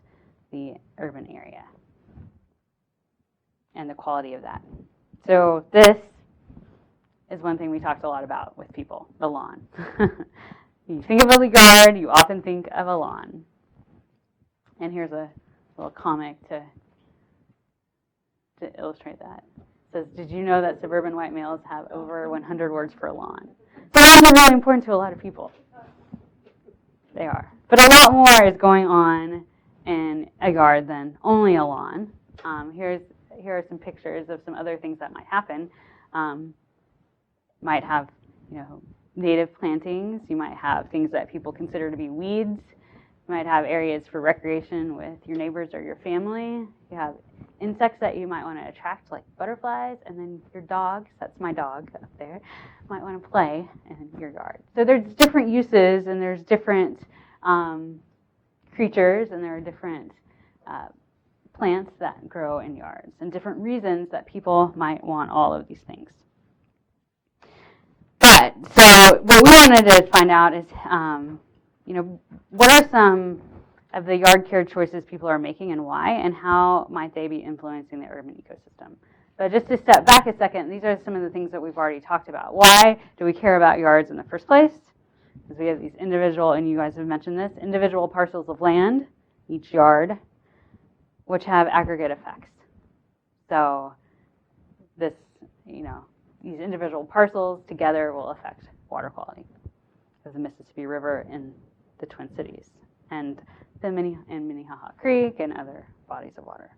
the urban area and the quality of that. So this is one thing we talked a lot about with people, the lawn. You think of a yard, you often think of a lawn. And here's a little comic to illustrate that. It says, did you know that suburban white males have over 100 words for lawn? So lawns are really important to a lot of people. They are. But a lot more is going on in a yard than only a lawn. Here are some pictures of some other things that might happen. Might have, native plantings. You might have things that people consider to be weeds. You might have areas for recreation with your neighbors or your family. You have insects that you might want to attract, like butterflies, and then your dogs, that's my dog up there, might want to play in your yard. So there's different uses, and there's different creatures, and there are different plants that grow in yards, and different reasons that people might want all of these things. But, so what we wanted to find out is, what are some of the yard care choices people are making and why, and how might they be influencing the urban ecosystem? But just to step back a second, these are some of the things that we've already talked about. Why do we care about yards in the first place? Because we have these individual, and you guys have mentioned this, individual parcels of land, each yard, which have aggregate effects. So this, these individual parcels together will affect water quality of the Mississippi River in the Twin Cities and the Minnehaha Creek and other bodies of water.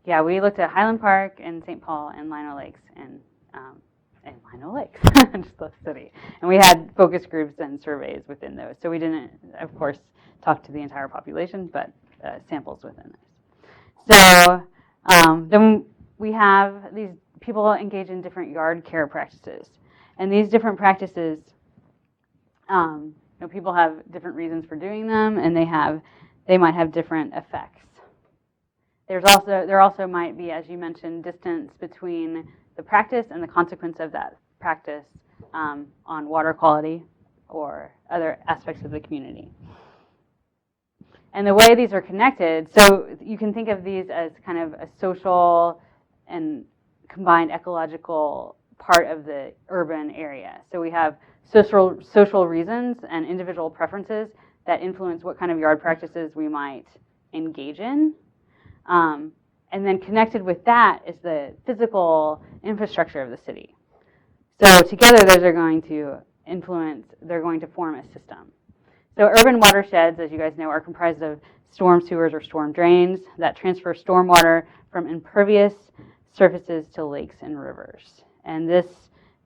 Yeah, we looked at Highland Park and St. Paul and Lino Lakes and Lino Lakes, just the city. And we had focus groups and surveys within those. So we didn't, of course, talk to the entire population, but samples within those. So then we have these people engage in different yard care practices. And these different practices, people have different reasons for doing them, and they might have different effects. There also might be, as you mentioned, distance between the practice and the consequence of that practice on water quality or other aspects of the community. And the way these are connected, so you can think of these as kind of a social and combined ecological part of the urban area. So we have social reasons and individual preferences that influence what kind of yard practices we might engage in. And then connected with that is the physical infrastructure of the city. So together those are going to they're going to form a system. So urban watersheds, as you guys know, are comprised of storm sewers or storm drains that transfer stormwater from impervious surfaces to lakes and rivers. And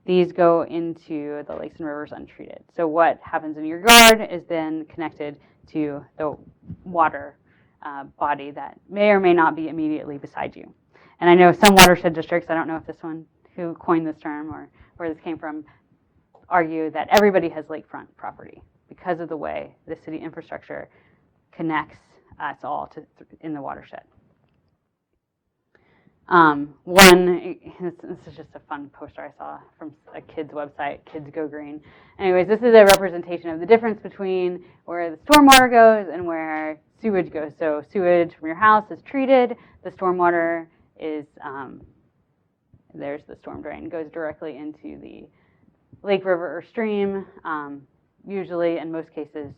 these go into the lakes and rivers untreated. So what happens in your yard is then connected to the water body that may or may not be immediately beside you. And I know some watershed districts, I don't know if this one, who coined this term or where this came from, argue that everybody has lakefront property because of the way the city infrastructure connects us all in the watershed. This is just a fun poster I saw from a kid's website, Kids Go Green. Anyways, this is a representation of the difference between where the stormwater goes and where sewage goes. So sewage from your house is treated. The stormwater is, there's the storm drain, goes directly into the lake, river, or stream, usually in most cases,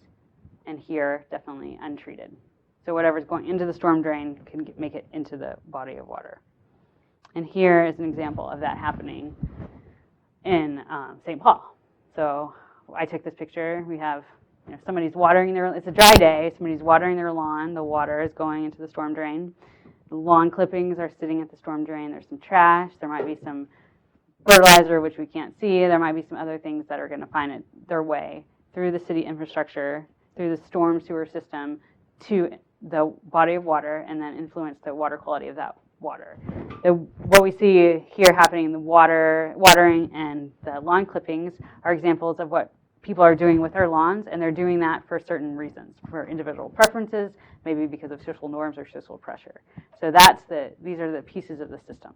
and here definitely untreated. So whatever's going into the storm drain can make it into the body of water. And here is an example of that happening in St. Paul. So I took this picture. We have somebody's watering it's a dry day, somebody's watering their lawn, the water is going into the storm drain. The lawn clippings are sitting at the storm drain. There's some trash. There might be some fertilizer, which we can't see. There might be some other things that are going to find their way through the city infrastructure, through the storm sewer system to the body of water and then influence the water quality of that water. What we see here happening in the watering and the lawn clippings are examples of what people are doing with their lawns, and they're doing that for certain reasons, for individual preferences, maybe because of social norms or social pressure. So these are the pieces of the system,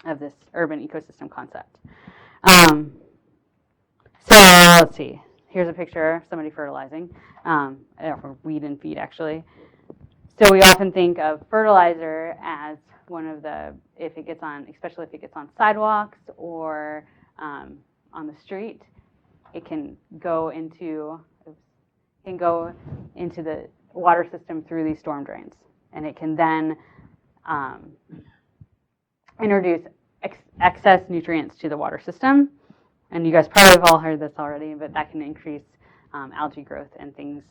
of this urban ecosystem concept. So let's see. Here's a picture of somebody fertilizing, or weed and feed actually. So we often think of fertilizer as one of the, especially if it gets on sidewalks or on the street, it can go into the water system through these storm drains, and it can then introduce excess nutrients to the water system. And you guys probably have all heard this already, but that can increase algae growth and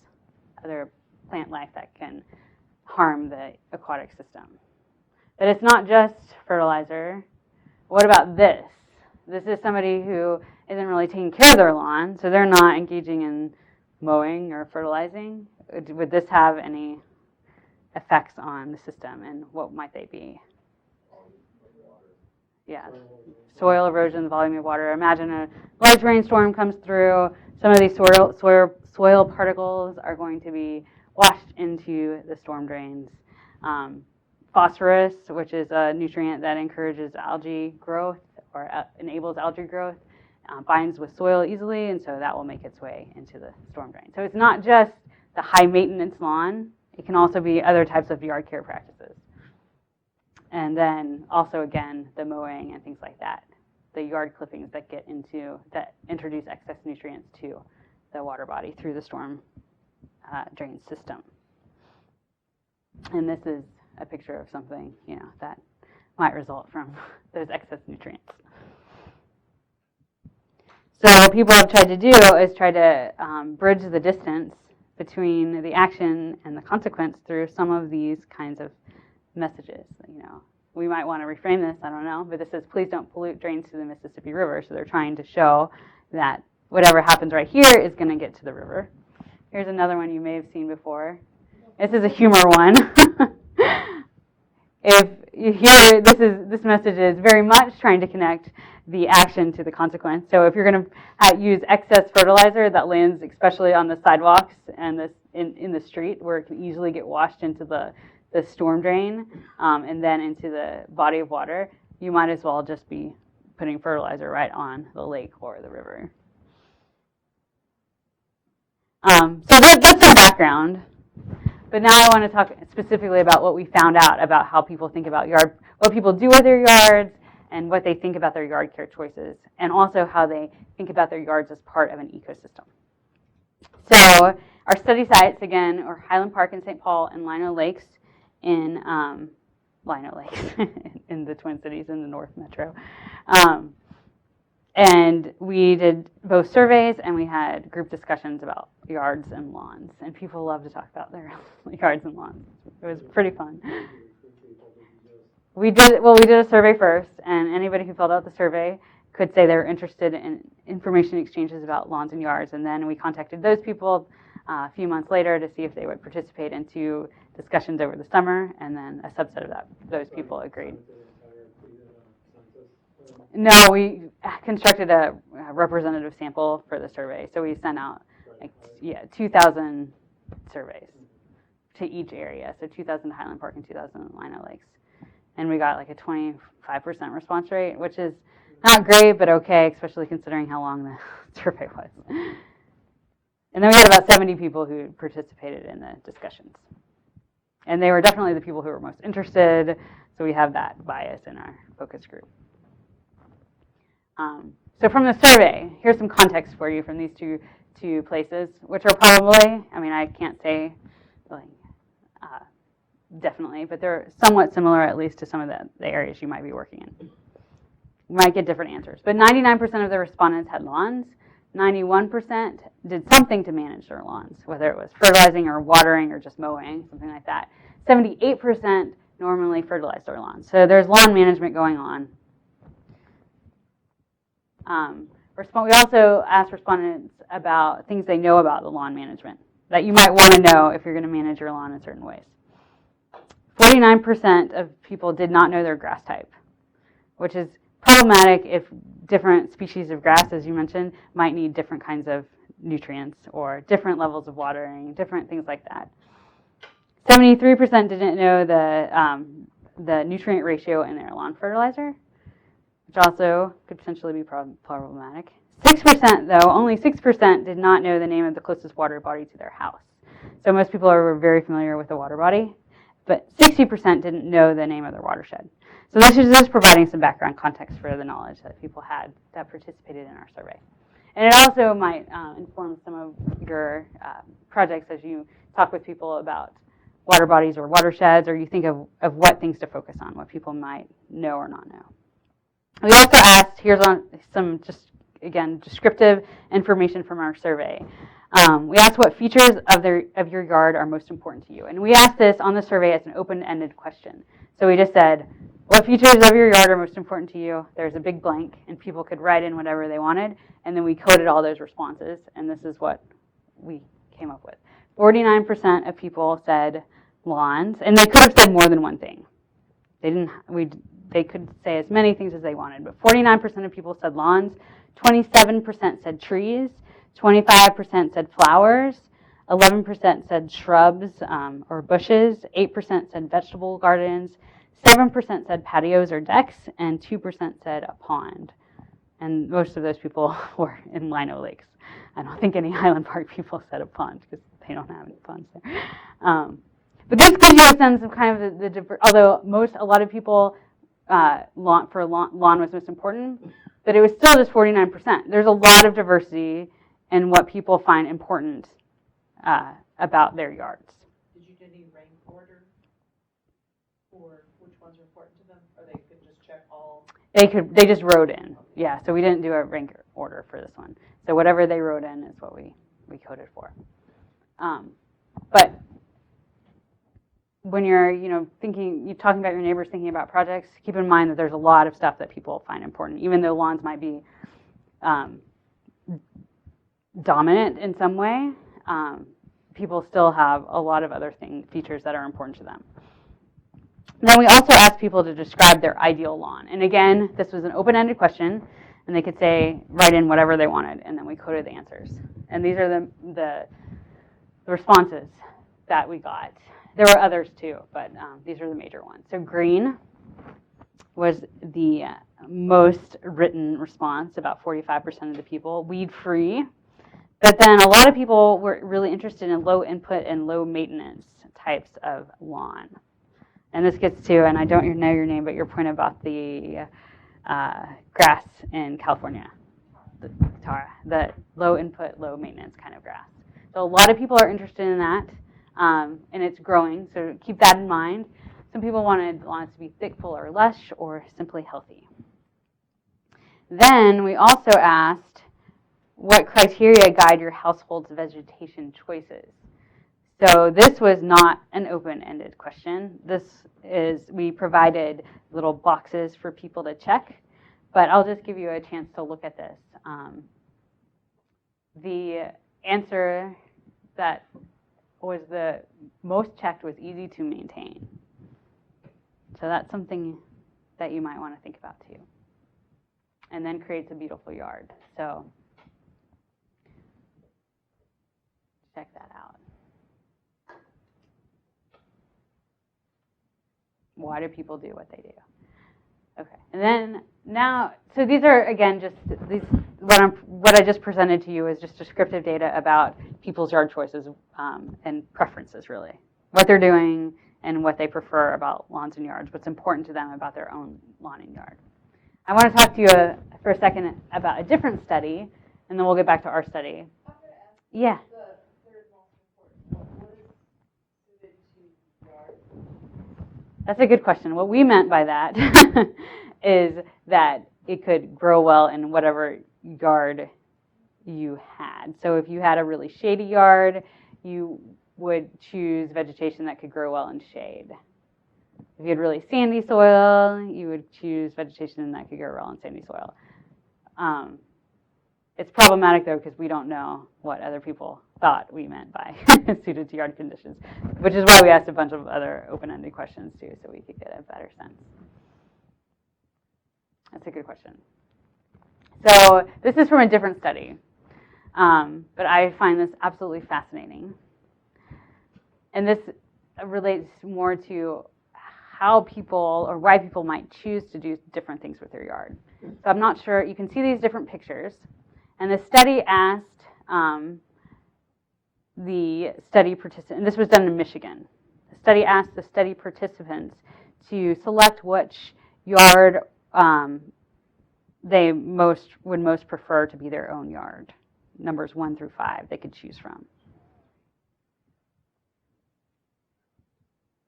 other plant life that can harm the aquatic system. But it's not just fertilizer. What about this? This is somebody who isn't really taking care of their lawn, so they're not engaging in mowing or fertilizing. Would this have any effects on the system, and what might they be? Yeah, soil erosion, the volume of water. Imagine a large rainstorm comes through. Some of these soil particles are going to be washed into the storm drains. Phosphorus, which is a nutrient that encourages algae growth or enables algae growth, binds with soil easily, and so that will make its way into the storm drain. So it's not just the high maintenance lawn. It can also be other types of yard care practices. And then also, again, the mowing and things like that, the yard clippings that introduce excess nutrients to the water body through the storm drain system. And this is a picture of something, that might result from those excess nutrients. So what people have tried to do is try to bridge the distance between the action and the consequence through some of these kinds of messages. We might want to reframe this, I don't know, but this says, please don't pollute drains to the Mississippi River. So they're trying to show that whatever happens right here is going to get to the river. Here's another one you may have seen before. This is a humor one. If you hear, this message is very much trying to connect the action to the consequence. So if you're going to use excess fertilizer that lands especially on the sidewalks and in the street where it can easily get washed into the storm drain and then into the body of water, you might as well just be putting fertilizer right on the lake or the river. So that's some background. But now I want to talk specifically about what we found out about how people think about what people do with their yards, and what they think about their yard care choices, and also how they think about their yards as part of an ecosystem. So our study sites, again, are Highland Park in St. Paul and Lino Lakes in in the Twin Cities in the North Metro. And we did both surveys, and we had group discussions about yards and lawns. And people love to talk about their yards and lawns. It was pretty fun. We did a survey first, and anybody who filled out the survey could say they were interested in information exchanges about lawns and yards. And then we contacted those people a few months later to see if they would participate in 2 discussions over the summer, and then a subset of those people agreed. No, we constructed a representative sample for the survey. So we sent out 2,000 surveys to each area. So 2,000 to Highland Park and 2,000 to Lino Lakes. And we got like a 25% response rate, which is not great, but okay, especially considering how long the survey was. And then we had about 70 people who participated in the discussions. And they were definitely the people who were most interested, so we have that bias in our focus group. So from the survey, here's some context for you from these two places, which are probably, I can't say definitely, but they're somewhat similar at least to some of the areas you might be working in. You might get different answers, but 99% of the respondents had lawns. 91% did something to manage their lawns, whether it was fertilizing or watering or just mowing, something like that. 78% normally fertilized their lawns. So there's lawn management going on. We also asked respondents about things they know about the lawn management that you might want to know if you're going to manage your lawn in certain ways. 49% of people did not know their grass type, which is problematic if different species of grass, as you mentioned, might need different kinds of nutrients or different levels of watering, different things like that. 73% didn't know the nutrient ratio in their lawn fertilizer, which also could potentially be problematic. 6%, though, only 6% did not know the name of the closest water body to their house. So most people are very familiar with the water body, but 60% didn't know the name of their watershed. So this is just providing some background context for the knowledge that people had that participated in our survey. And it also might inform some of your projects as you talk with people about water bodies or watersheds, or you think of what things to focus on, what people might know or not know. We also asked, here's some just, again, descriptive information from our survey. We asked what features of your yard are most important to you. And we asked this on the survey as an open-ended question. So we just said, what features of your yard are most important to you? There's a big blank, and people could write in whatever they wanted. And then we coded all those responses, and this is what we came up with. 49% of people said lawns, and they could have said more than one thing. They could say as many things as they wanted, but 49% of people said lawns, 27% said trees, 25% said flowers, 11% said shrubs or bushes, 8% said vegetable gardens, 7% said patios or decks, and 2% said a pond. And most of those people were in Lino Lakes. I don't think any Highland Park people said a pond because they don't have any ponds there. But this gives you a sense of kind of the although a lot of people lawn was most important, but it was still just 49%. There's a lot of diversity in what people find important about their yards. Did you do any rank order for which ones are important to them, or they could just check all? They just wrote in, yeah. So we didn't do a rank order for this one. So whatever they wrote in is what we coded for. But when you're, you're talking about your neighbors, thinking about projects, keep in mind that there's a lot of stuff that people find important, even though lawns might be dominant in some way. People still have a lot of other features that are important to them. Then we also asked people to describe their ideal lawn. And again, this was an open-ended question, and they could write in whatever they wanted, and then we coded the answers. And these are the responses that we got. There were others too, but these are the major ones. So green was the most written response, about 45% of the people. Weed-free. But then a lot of people were really interested in low input and low maintenance types of lawn. And this gets to, and I don't know your name, but your point about the grass in California, the Tara, the low input, low maintenance kind of grass. So a lot of people are interested in that, and it's growing, so keep that in mind. Some people wanted lawns to be thick, full, or lush, or simply healthy. Then we also asked, what criteria guide your household's vegetation choices? So this was not an open-ended question. We provided little boxes for people to check, but I'll just give you a chance to look at this. The answer that was the most checked was easy to maintain. So that's something that you might want to think about too. And then creates a beautiful yard. So check that out. Why do people do what they do? Okay, and then now, so these are again just these. What I just presented to you is just descriptive data about people's yard choices and preferences, really, what they're doing and what they prefer about lawns and yards. What's important to them about their own lawn and yard. I want to talk to you for a second about a different study, and then we'll get back to our study. Yeah. That's a good question. What we meant by that is that it could grow well in whatever yard you had. So if you had a really shady yard, you would choose vegetation that could grow well in shade. If you had really sandy soil, you would choose vegetation that could grow well in sandy soil. It's problematic, though, because we don't know what other people thought we meant by suited to yard conditions, which is why we asked a bunch of other open-ended questions, too, so we could get a better sense. That's a good question. So this is from a different study, but I find this absolutely fascinating. And this relates more to how people or why people might choose to do different things with their yard. So I'm not sure. You can see these different pictures. And the study asked the study participants, and this was done in Michigan. The study asked the study participants to select which yard they would most prefer to be their own yard. Numbers 1 through 5 they could choose from.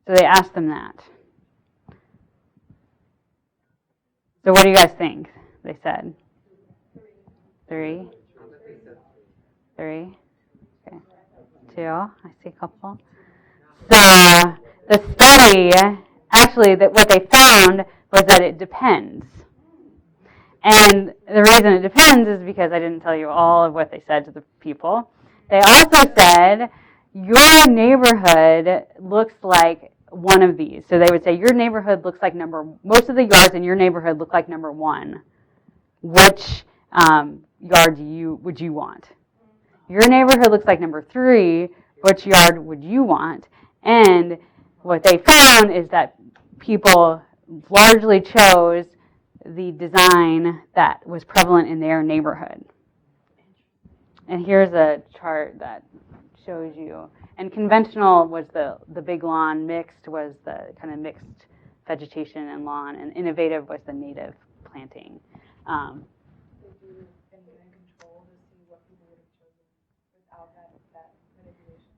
So they asked them that. So what do you guys think? They said. 3. 3. Okay. 2. I see a couple. So the study, actually, what they found was that it depends. And the reason it depends is because I didn't tell you all of what they said to the people. They also said, your neighborhood looks like one of these. So they would say, your neighborhood looks like most of the yards in your neighborhood look like number 1. Which yard would you want? Your neighborhood looks like number 3. Which yard would you want? And what they found is that people largely chose the design that was prevalent in their neighborhood. And here's a chart that shows you. And conventional was the big lawn, mixed was the kind of mixed vegetation and lawn, and innovative was the native planting.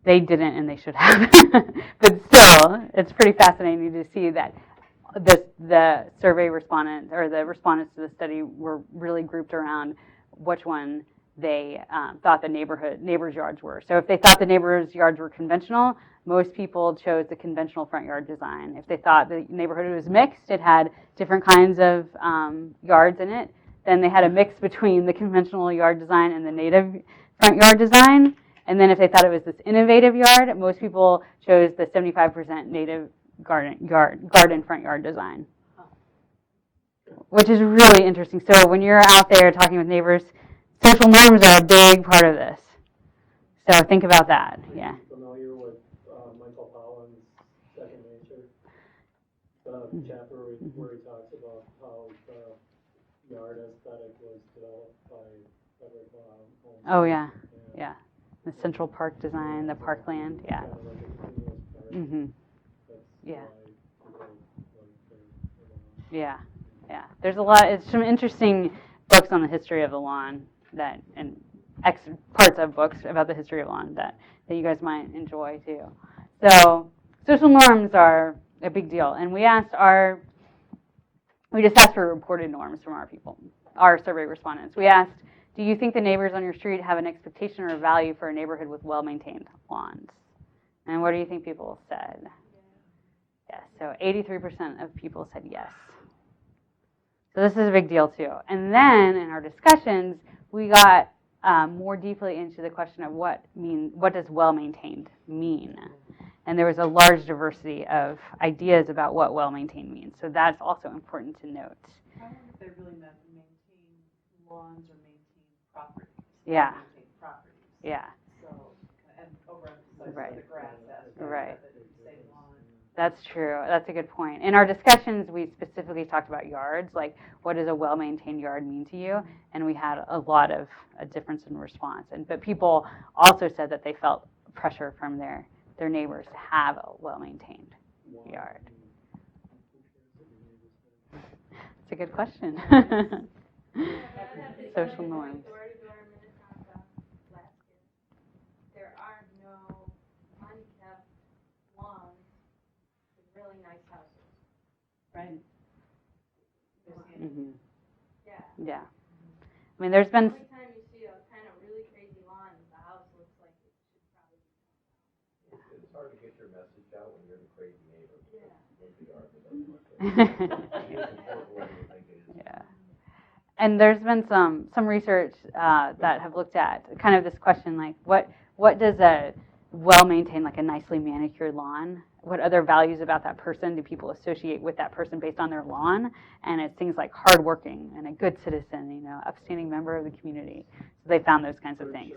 They didn't, and they should have. But still, it's pretty fascinating to see that the survey respondents, or the respondents to the study, were really grouped around which one they thought the neighbors' yards were. So if they thought the neighbors' yards were conventional, most people chose the conventional front yard design. If they thought the neighborhood was mixed, it had different kinds of yards in it, then they had a mix between the conventional yard design and the native front yard design. And then if they thought it was this innovative yard, most people chose the 75% native garden front yard design, which is really interesting. So when you're out there talking with neighbors, social norms are a big part of this. So think about that. Yeah. Familiar with Michael Pollan's Second Nature, the chapter where he talks about how the yard aesthetic was developed by Frederick Holmes. Oh yeah, yeah. The Central Park design, the parkland, yeah. Kind of like a continuous park. Mm-hmm. That's Yeah. why people like their Yeah, yeah. There's a lot. It's some interesting books on the history of the lawn and parts of books about the history of lawn that you guys might enjoy too. So social norms are a big deal, and we just asked for reported norms from our people, our survey respondents. We asked, do you think the neighbors on your street have an expectation or value for a neighborhood with well-maintained lawns? And what do you think people said? Yes, so 83% of people said yes. So this is a big deal too. And then in our discussions, we got more deeply into the question of what does well-maintained mean? And there was a large diversity of ideas about what well-maintained means. So that's also important to note. I wonder if they really meant maintain lawns or maintain properties. Yeah. Maintain properties. Yeah. So, and overemphasize Right. the grass aspect. Right. Rather than say lawn. That's true. That's a good point. In our discussions, we specifically talked about yards, like what does a well-maintained yard mean to you? And we had a lot of a difference in response. But people also said that they felt pressure from their neighbors to have a well-maintained yard. It's a good question. Social norms. Door-to-door in Minnetonka last year. There are no unkept lawns with really nice houses. Right. Mm-hmm. Yeah. Yeah. I mean, there's been. Every time you see a kind of really crazy lawn, the house looks like it should probably be. It's hard to get your message out when you're the crazy neighbor. Yeah. Yeah. And there's been some research that have looked at kind of this question, like what does a well-maintained, like a nicely manicured lawn, what other values about that person do people associate with that person based on their lawn? And it's things like hardworking and a good citizen, upstanding member of the community. So they found those kinds of things.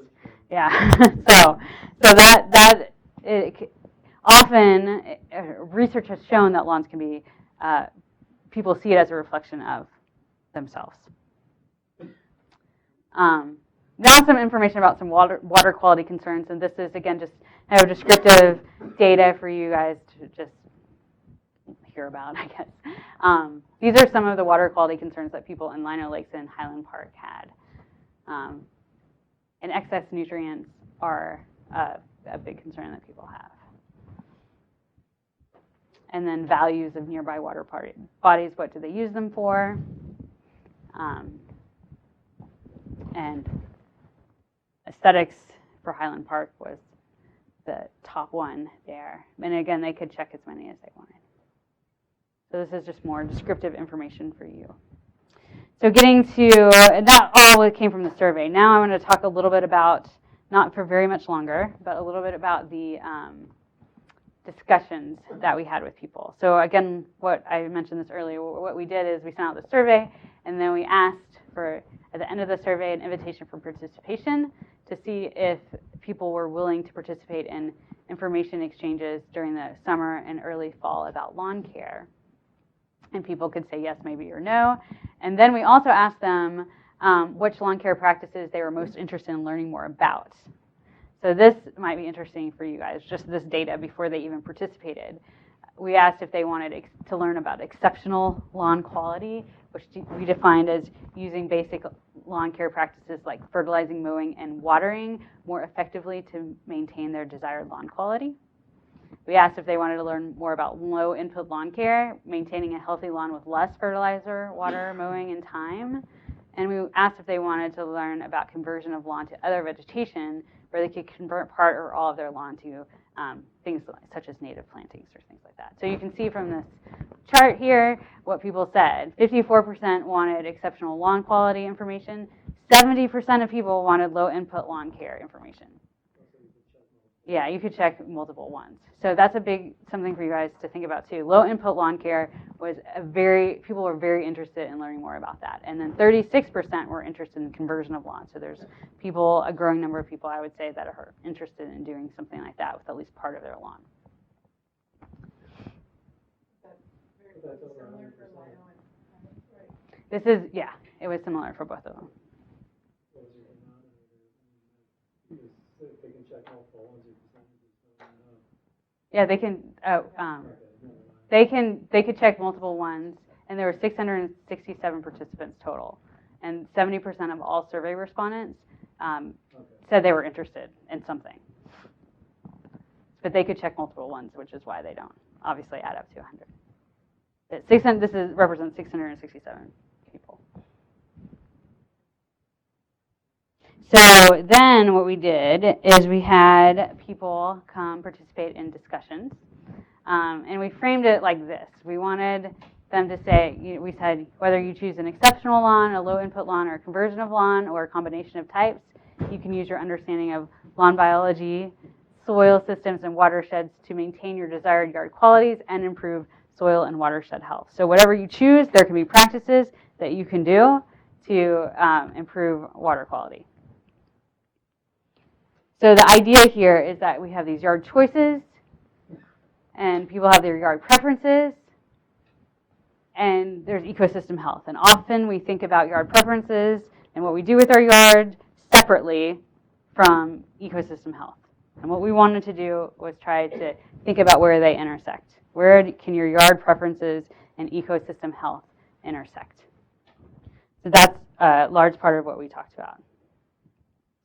Yeah. so that often research has shown that lawns can be, people see it as a reflection of themselves. Now some information about some water quality concerns, and this is again just descriptive data for you guys to just hear about, I guess. These are some of the water quality concerns that people in Lino Lakes and Highland Park had. And excess nutrients are a big concern that people have. And then values of nearby water bodies, what do they use them for? And aesthetics for Highland Park was the top one there. And again, they could check as many as they wanted. So this is just more descriptive information for you. So getting to, and that all came from the survey. Now I want to talk a little bit about, not for very much longer, but a little bit about the discussions that we had with people. So again, what I mentioned this earlier, what we did is we sent out the survey, and then we asked for, at the end of the survey, an invitation for participation to see if people were willing to participate in information exchanges during the summer and early fall about lawn care. And people could say yes, maybe, or no. And then we also asked them which lawn care practices they were most interested in learning more about. So this might be interesting for you guys, just this data before they even participated. We asked if they wanted to learn about exceptional lawn quality, which we defined as using basic lawn care practices like fertilizing, mowing, and watering more effectively to maintain their desired lawn quality. We asked if they wanted to learn more about low input lawn care, maintaining a healthy lawn with less fertilizer, water, mowing, and time. And we asked if they wanted to learn about conversion of lawn to other vegetation, where they could convert part or all of their lawn to things such as native plantings or things like that. So you can see from this chart here what people said. 54% wanted exceptional lawn quality information. 70% of people wanted low input lawn care information. Yeah, you could check multiple ones. So that's something for you guys to think about too. Low input lawn care was people were very interested in learning more about that. And then 36% were interested in conversion of lawn. So there's a growing number of people, I would say, that are interested in doing something like that with at least part of their lawn. It was similar for both of them. Yeah, they can. They could check multiple ones, and there were 667 participants total, and 70% of all survey respondents said they were interested in something. But they could check multiple ones, which is why they don't obviously add up to 100. Represents 667 people. So then what we did is we had people come participate in discussions, and we framed it like this. We wanted them to say, we said, whether you choose an exceptional lawn, a low input lawn, or a conversion of lawn, or a combination of types, you can use your understanding of lawn biology, soil systems, and watersheds to maintain your desired yard qualities and improve soil and watershed health. So whatever you choose, there can be practices that you can do to improve water quality. So the idea here is that we have these yard choices, and people have their yard preferences, and there's ecosystem health. And often we think about yard preferences and what we do with our yard separately from ecosystem health. And what we wanted to do was try to think about where they intersect. Where can your yard preferences and ecosystem health intersect? So that's a large part of what we talked about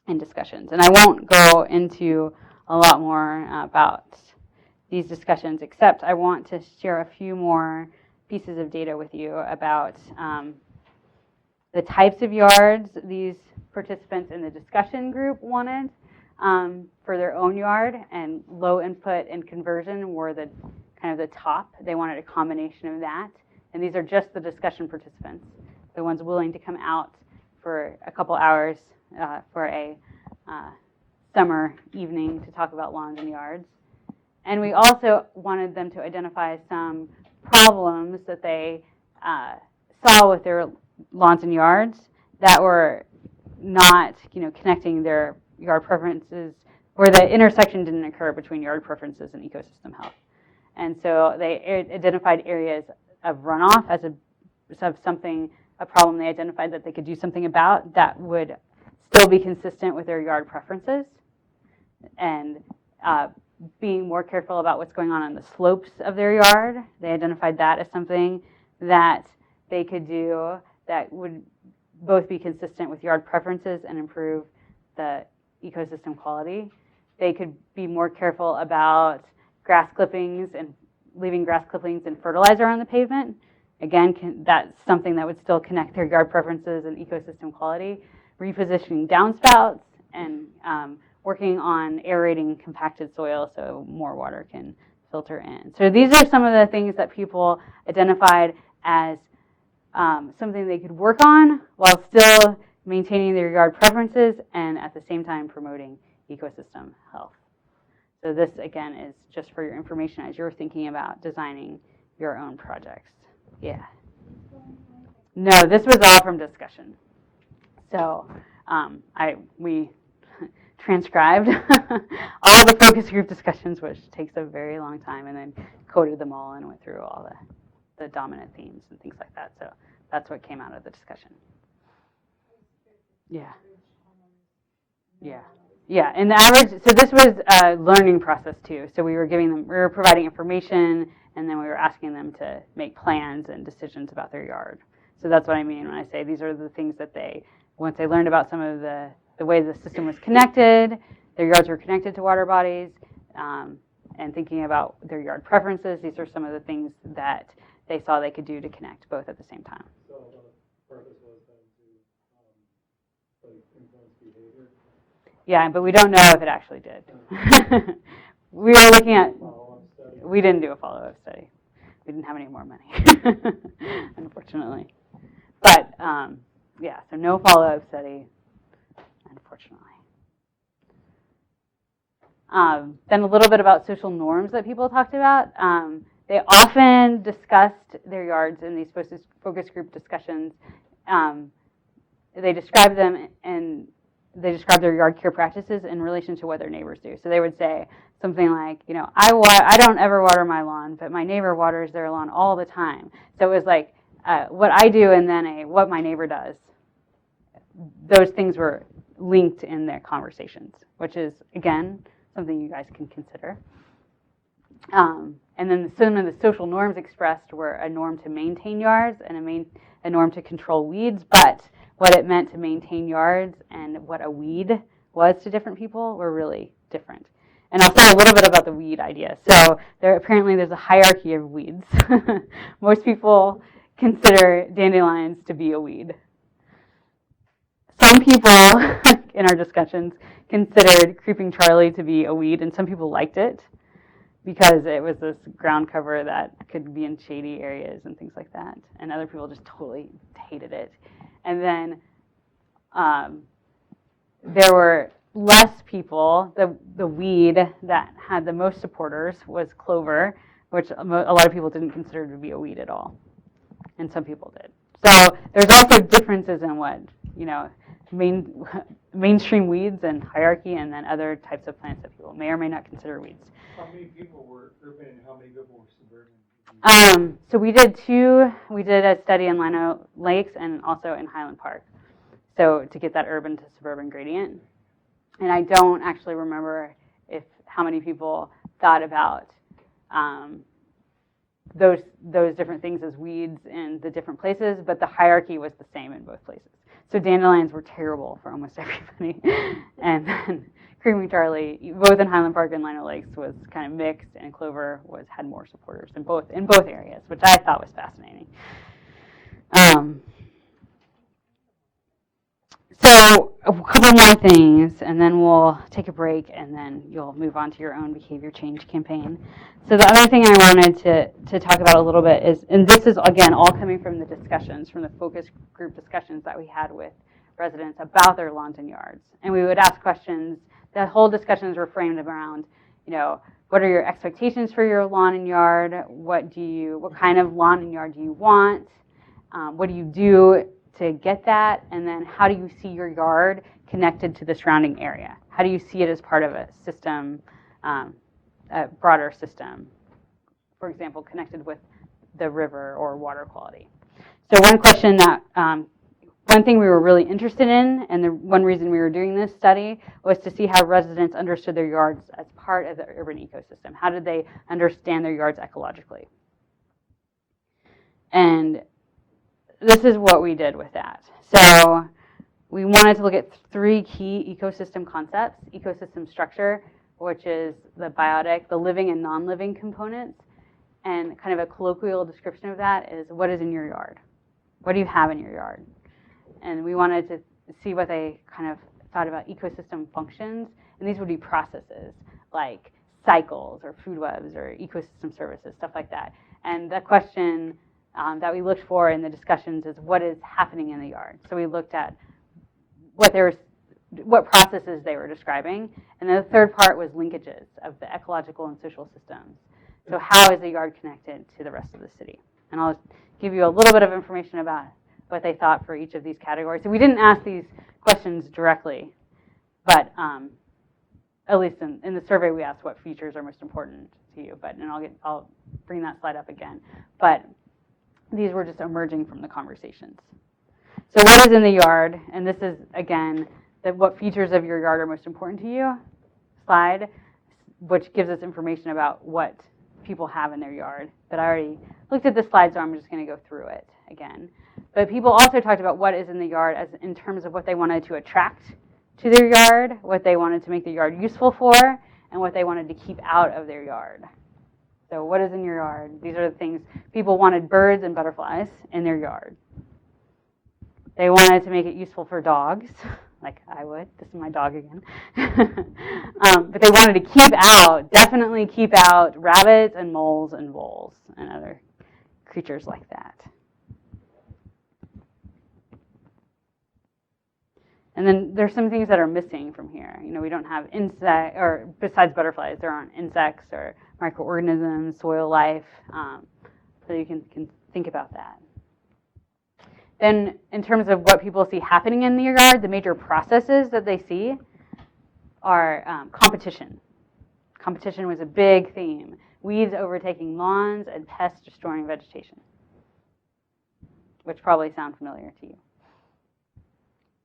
in discussions. And I won't go into a lot more about these discussions, except I want to share a few more pieces of data with you about the types of yards these participants in the discussion group wanted for their own yard, and low input and conversion were the kind of the top. They wanted a combination of that. And these are just the discussion participants, the ones willing to come out for a couple hours for a summer evening to talk about lawns and yards. And we also wanted them to identify some problems that they saw with their lawns and yards that were not, connecting their yard preferences, where the intersection didn't occur between yard preferences and ecosystem health. And so they identified areas of runoff as a problem they identified that they could do something about that would still be consistent with their yard preferences, and being more careful about what's going on the slopes of their yard. They identified that as something that they could do that would both be consistent with yard preferences and improve the ecosystem quality. They could be more careful about grass clippings and leaving grass clippings and fertilizer on the pavement. Again, that's something that would still connect their yard preferences and ecosystem quality. Repositioning downspouts and working on aerating compacted soil so more water can filter in. So these are some of the things that people identified as something they could work on while still maintaining their yard preferences and at the same time promoting ecosystem health. So this, again, is just for your information as you're thinking about designing your own projects. Yeah. No, this was all from discussion. So we transcribed all the focus group discussions, which takes a very long time, and then coded them all and went through all the dominant themes and things like that. So that's what came out of the discussion. Yeah. Yeah. Yeah, and the average, so this was a learning process too. So we were providing information, and then we were asking them to make plans and decisions about their yard. So that's what I mean when I say these are the things that once they learned about some of the way the system was connected, their yards were connected to water bodies, and thinking about their yard preferences, these are some of the things that they saw they could do to connect both at the same time. So the purpose was then to influence behavior? Yeah, but we don't know if it actually did. we were looking at, Follow-up study. we didn't do a follow-up study. We didn't have any more money, unfortunately. But yeah, so no follow-up study, unfortunately. Then a little bit about social norms that people talked about. They often discussed their yards in these focus group discussions. They describe them and they describe their yard care practices in relation to what their neighbors do. So they would say something like, you know, I don't ever water my lawn, but my neighbor waters their lawn all the time. So it was like what I do and then what my neighbor does. Those things were linked in their conversations, which is, again, something you guys can consider. And then some of the social norms expressed were a norm to maintain yards and a norm to control weeds, but what it meant to maintain yards and what a weed was to different people were really different. And I'll say a little bit about the weed idea. So apparently there's a hierarchy of weeds. Most people consider dandelions to be a weed. Some people in our discussions considered creeping Charlie to be a weed, and some people liked it because it was this ground cover that could be in shady areas and things like that. And other people just totally hated it. And then there were less people. The weed that had the most supporters was clover, which a lot of people didn't consider to be a weed at all, and some people did. So there's also differences in what, you know, mainstream weeds and hierarchy, and then other types of plants that people may or may not consider weeds. How many people were urban and how many people were suburban? So we did a study in Lino Lakes and also in Highland Park. So to get that urban to suburban gradient. And I don't actually remember how many people thought about those different things as weeds in the different places, but the hierarchy was the same in both places. So dandelions were terrible for almost everybody. And then Creeping Charlie, both in Highland Park and Lino Lakes, was kind of mixed, and clover had more supporters in both areas, which I thought was fascinating. So a couple more things, and then we'll take a break, and then you'll move on to your own behavior change campaign. So the other thing I wanted to talk about a little bit is, and this is, again, all coming from the discussions, from the focus group discussions that we had with residents about their lawns and yards. And we would ask questions. The whole discussions were framed around, you know, what are your expectations for your lawn and yard? What kind of lawn and yard do you want? What do you do to get that? And then how do you see your yard connected to the surrounding area? How do you see it as part of a system, a broader system? For example, connected with the river or water quality. So one question that, one thing we were really interested in, and the one reason we were doing this study, was to see how residents understood their yards as part of the urban ecosystem. How did they understand their yards ecologically? And this is what we did with that. So we wanted to look at 3 key ecosystem concepts: ecosystem structure, which is the biotic, the living and non-living components, and kind of a colloquial description of that is what is in your yard? What do you have in your yard? And we wanted to see what they kind of thought about ecosystem functions, and these would be processes like cycles or food webs or ecosystem services, stuff like that. And the question that we looked for in the discussions is what is happening in the yard. So we looked at what processes they were describing, and then the third part was linkages of the ecological and social systems. So how is the yard connected to the rest of the city? And I'll give you a little bit of information about what they thought for each of these categories. So we didn't ask these questions directly, but at least in the survey we asked what features are most important to you. But and I'll bring that slide up again. But these were just emerging from the conversations. So what is in the yard? And this is, again, what features of your yard are most important to you slide, which gives us information about what people have in their yard. But I already looked at this slide, so I'm just going to go through it again. But people also talked about what is in the yard as in terms of what they wanted to attract to their yard, what they wanted to make the yard useful for, and what they wanted to keep out of their yard. So what is in your yard? These are the things. People wanted birds and butterflies in their yard. They wanted to make it useful for dogs, like I would. This is my dog again. But they wanted to definitely keep out rabbits and moles and voles and other creatures like that. And then there's some things that are missing from here. We don't have insect, or besides butterflies, there aren't insects or microorganisms, soil life. So you can think about that. Then in terms of what people see happening in the yard, the major processes that they see are competition. Competition was a big theme. Weeds overtaking lawns and pests destroying vegetation, which probably sound familiar to you.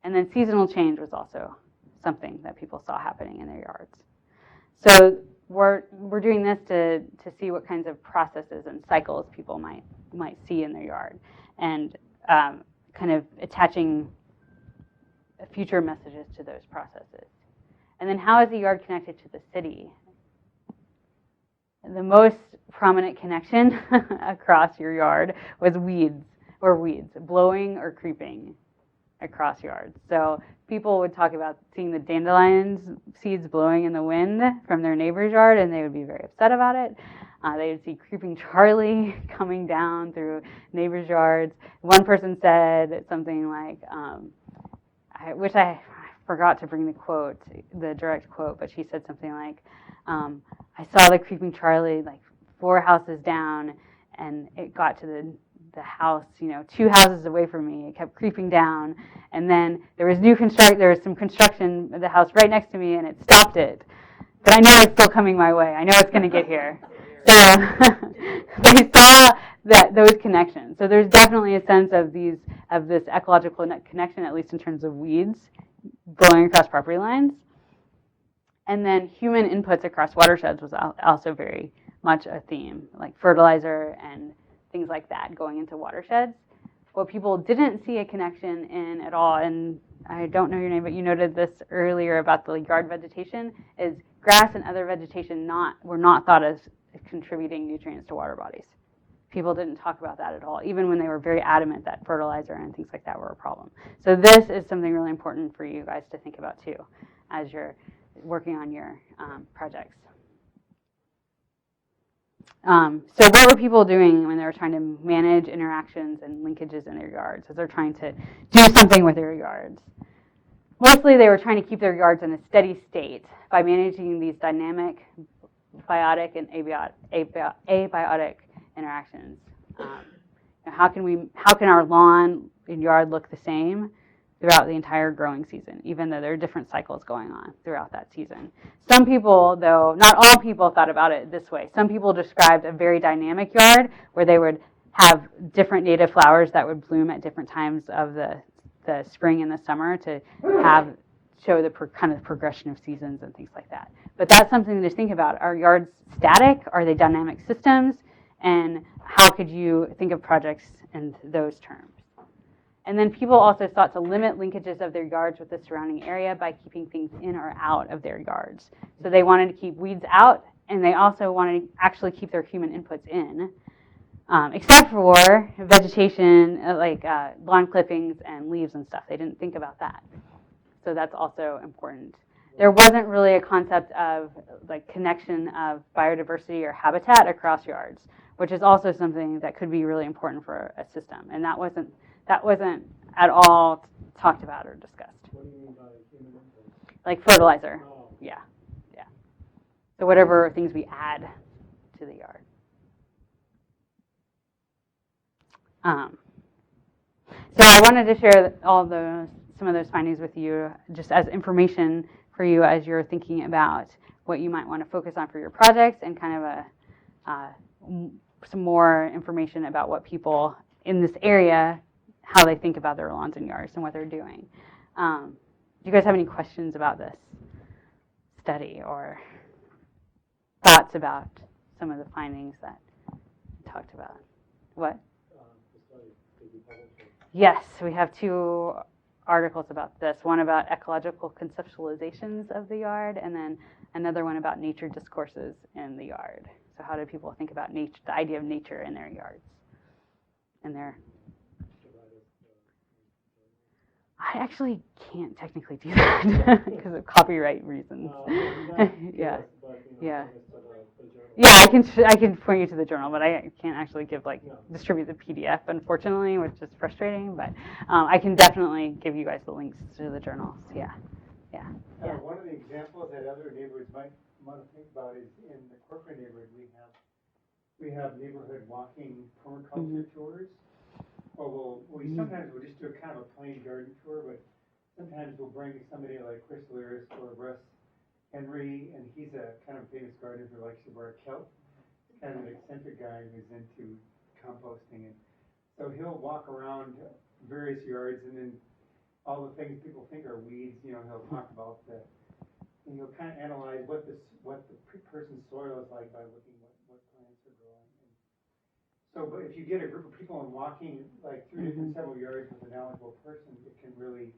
And then seasonal change was also something that people saw happening in their yards. So we're doing this to see what kinds of processes and cycles people might see in their yard, and kind of attaching future messages to those processes. And then how is the yard connected to the city? The most prominent connection across your yard was weeds, blowing or creeping across yards. So people would talk about seeing the dandelions seeds blowing in the wind from their neighbor's yard, and they would be very upset about it. They would see creeping Charlie coming down through neighbors' yards. One person said something like, I forgot to bring the direct quote, but she said something like, I saw the creeping Charlie like 4 houses down, and it got to the house, 2 houses away from me. It kept creeping down, and then there was some construction at the house right next to me, and it stopped it. But I know it's still coming my way. I know it's going to get here. So they saw those connections. So there's definitely a sense of this ecological connection, at least in terms of weeds blowing across property lines. And then human inputs across watersheds was also very much a theme, like fertilizer and things like that going into watersheds. What people didn't see a connection in at all, and I don't know your name, but you noted this earlier about the yard vegetation, is grass and other vegetation were not thought as contributing nutrients to water bodies. People didn't talk about that at all, even when they were very adamant that fertilizer and things like that were a problem. So this is something really important for you guys to think about too, as you're working on your projects. So what were people doing when they were trying to manage interactions and linkages in their yards, as they're trying to do something with their yards? Mostly they were trying to keep their yards in a steady state by managing these dynamic biotic and abiotic interactions. How can our lawn and yard look the same throughout the entire growing season, even though there are different cycles going on throughout that season? Some people, though, not all people thought about it this way. Some people described a very dynamic yard where they would have different native flowers that would bloom at different times of the spring and the summer to show the kind of progression of seasons and things like that. But that's something to think about. Are yards static? Are they dynamic systems? And how could you think of projects in those terms? And then people also sought to limit linkages of their yards with the surrounding area by keeping things in or out of their yards. So they wanted to keep weeds out, and they also wanted to actually keep their human inputs in, except for vegetation like lawn clippings and leaves and stuff. They didn't think about that. So that's also important. There wasn't really a concept of like connection of biodiversity or habitat across yards, which is also something that could be really important for a system. And that wasn't at all talked about or discussed. What do you mean by human input? Like fertilizer. Oh. Yeah. So whatever things we add to the yard. So I wanted to share some of those findings with you just as information for you as you're thinking about what you might want to focus on for your projects, and kind of some more information about what people in this area, how they think about their lawns and yards and what they're doing. Do you guys have any questions about this study or thoughts about some of the findings that we talked about? What? The study, did you publish it? Yes, we have 2 articles about this. One about ecological conceptualizations of the yard, and then another one about nature discourses in the yard. So how do people think about nature, the idea of nature in their yards? And their I actually can't technically do that because of copyright reasons. Yeah. Yeah. Yeah, I can point you to the journal, but I can't actually distribute the PDF, unfortunately, which is frustrating. But I can definitely give you guys the links to the journals. Yeah. One of the examples that other neighborhoods might want to think about is in the corporate neighborhood we have neighborhood walking permaculture tours. Or sometimes we'll just do a kind of a plain garden tour, but sometimes we'll bring somebody like Chris Lyris or Russ Henry, and he's a kind of famous gardener who likes to wear kelp. Kind of an eccentric guy who's into composting, and so he'll walk around various yards, and then all the things people think are weeds, he'll talk about and he'll kind of analyze what the person's soil is like by looking what plants are growing. And so, but if you get a group of people and walking like through several yards with a knowledgeable person, it can really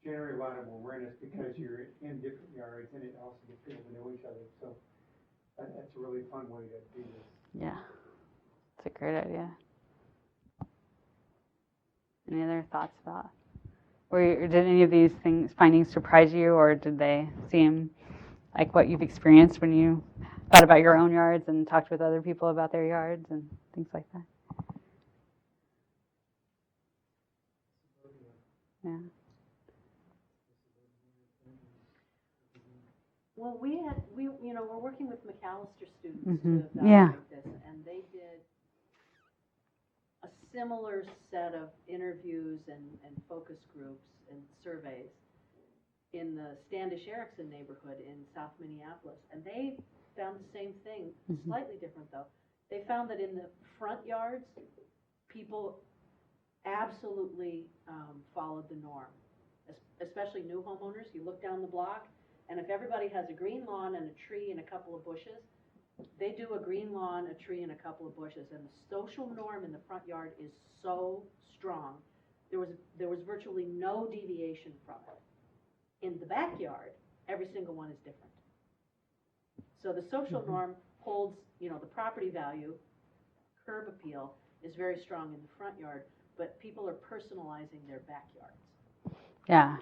generate a lot of awareness because you're in different yards, and it also gets people to know each other. So that's a really fun way to do this. Yeah, it's a great idea. Any other thoughts about? Did any of these findings surprise you, or did they seem like what you've experienced when you thought about your own yards and talked with other people about their yards and things like that? Yeah. Well, we're working with McAllister students Mm-hmm. to evaluate this, and they did a similar set of interviews and focus groups and surveys in the Standish Erickson neighborhood in South Minneapolis, and they found the same thing, slightly different though. They found that in the front yards, people absolutely followed the norm, especially new homeowners. You look down the block, and if everybody has a green lawn and a tree and a couple of bushes, they do a green lawn, a tree, and a couple of bushes. And the social norm in the front yard is so strong. There was virtually no deviation from it. In the backyard, every single one is different. So the social norm holds, the property value, curb appeal is very strong in the front yard, but people are personalizing their backyards. Yeah.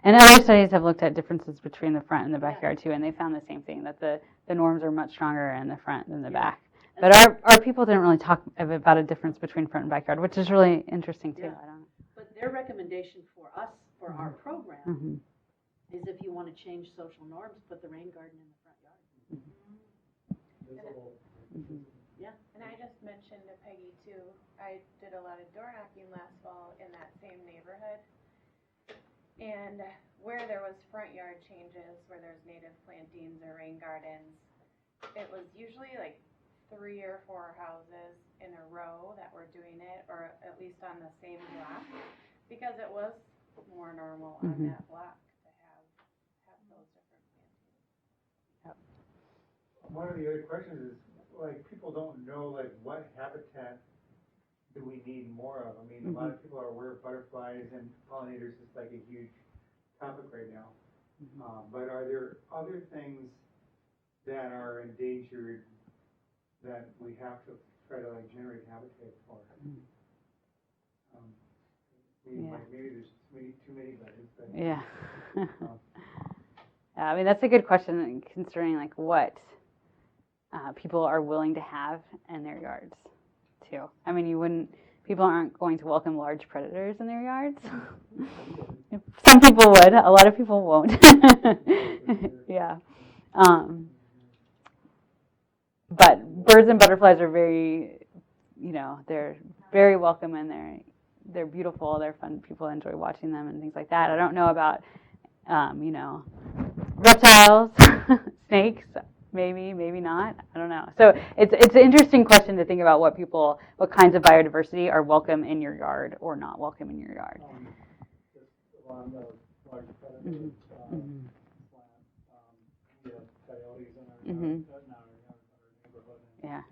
And other studies have looked at differences between the front and the backyard too, and they found the same thing, that the norms are much stronger in the front than the back. But our people didn't really talk about a difference between front and backyard, which is really interesting too. I don't know. But their recommendation for us, for our program, is if you want to change social norms, put the rain garden in the front yard. Yeah, and I just mentioned to Peggy too, I did a lot of door knocking last fall in that same neighborhood. And where there was front yard changes, where there's native plantings or rain gardens, it was usually like 3 or 4 houses in a row that were doing it, or at least on the same block, because it was more normal on that block to have those different plantings. One of the other questions is, people don't know, what habitat do we need more of? I mean, a lot of people are aware of butterflies and pollinators is like a huge topic right now. But are there other things that are endangered that we have to try to generate habitat for? Maybe there's too many buttons, but yeah. I mean, that's a good question, considering what people are willing to have in their yards too. I mean, people aren't going to welcome large predators in their yards. Some people would, a lot of people won't. Yeah. But birds and butterflies are very, they're very welcome, and they're beautiful, they're fun, people enjoy watching them and things like that. I don't know about, reptiles, snakes, maybe not. I don't know. So it's an interesting question to think about what kinds of biodiversity are welcome in your yard or not welcome in your yard. Just along the large predators, we have coyotes in our yard, not our yard, but our neighborhood. Yeah.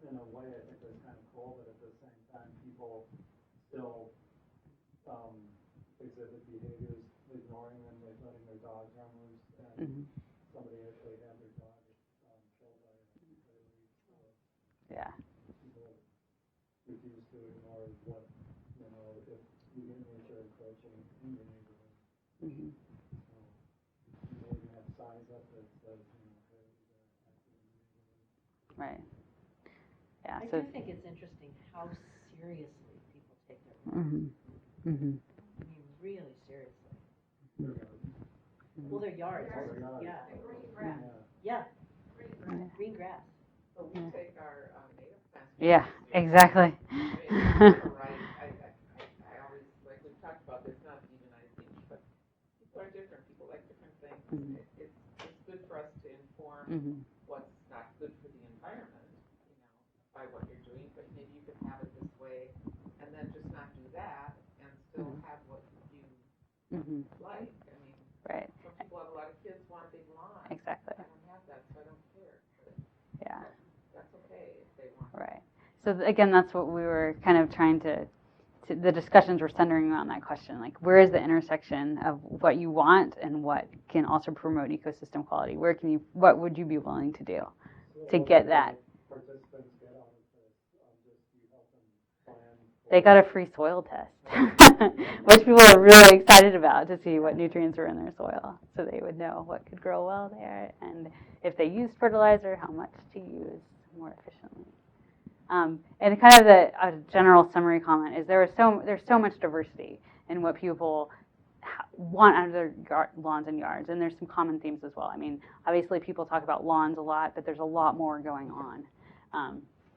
In a way, I think that's kind of cool, but at the same time, people still exhibit behaviors, ignoring them, like letting their dogs run loose, and somebody actually had their dog killed by a coyote. So people refuse to ignore what, if which are encroaching in your neighborhood. Mhm. So you may even have signs up that says, hey, these are active in your neighborhood. Right. Yeah. I So. do think it's interesting how seriously people take their work. Mhm. Mhm. I mean, really seriously. Mhm. Well, their yards, Oh, their yards. yeah, Yeah. yeah, Yeah. green grass. But we take our native plants. Yeah. seriously. Exactly. I mean, you're right. I always, like we've talked about, this not demonizing, but people are different. People like different things. Mhm. It's good for us to inform Mhm. what's not good for the environment, by what you're doing, but maybe you could have it this way, and then just not do that, and still have what you Mhm. like. I mean, Right. some people have a lot of kids, want a big lawn. Exactly. I don't have that, so I don't care. But Yeah. that's okay if they want. Right. So again, that's what we were kind of trying to. The discussions were centering around that question, like where is the intersection of what you want and what can also promote ecosystem quality? What would you be willing to do to get that? Participants get out of this, just you help them plan. They got a free soil test, which people are really excited about to see what nutrients are in their soil, so they would know what could grow well there, and if they use fertilizer, how much to use more efficiently. And kind of the general summary comment is there's so much diversity in what people want out of their lawns and yards, and there's some common themes as well. I mean, obviously people talk about lawns a lot, but there's a lot more going on,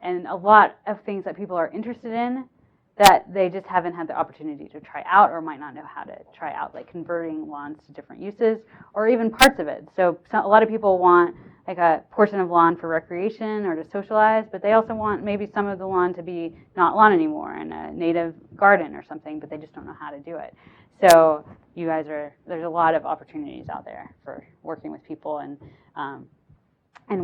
and a lot of things that people are interested in that they just haven't had the opportunity to try out or might not know how to try out, like converting lawns to different uses or even parts of it. So a lot of people want like a portion of lawn for recreation or to socialize, but they also want maybe some of the lawn to be not lawn anymore and a native garden or something, but they just don't know how to do it. So you guys there's a lot of opportunities out there for working with people and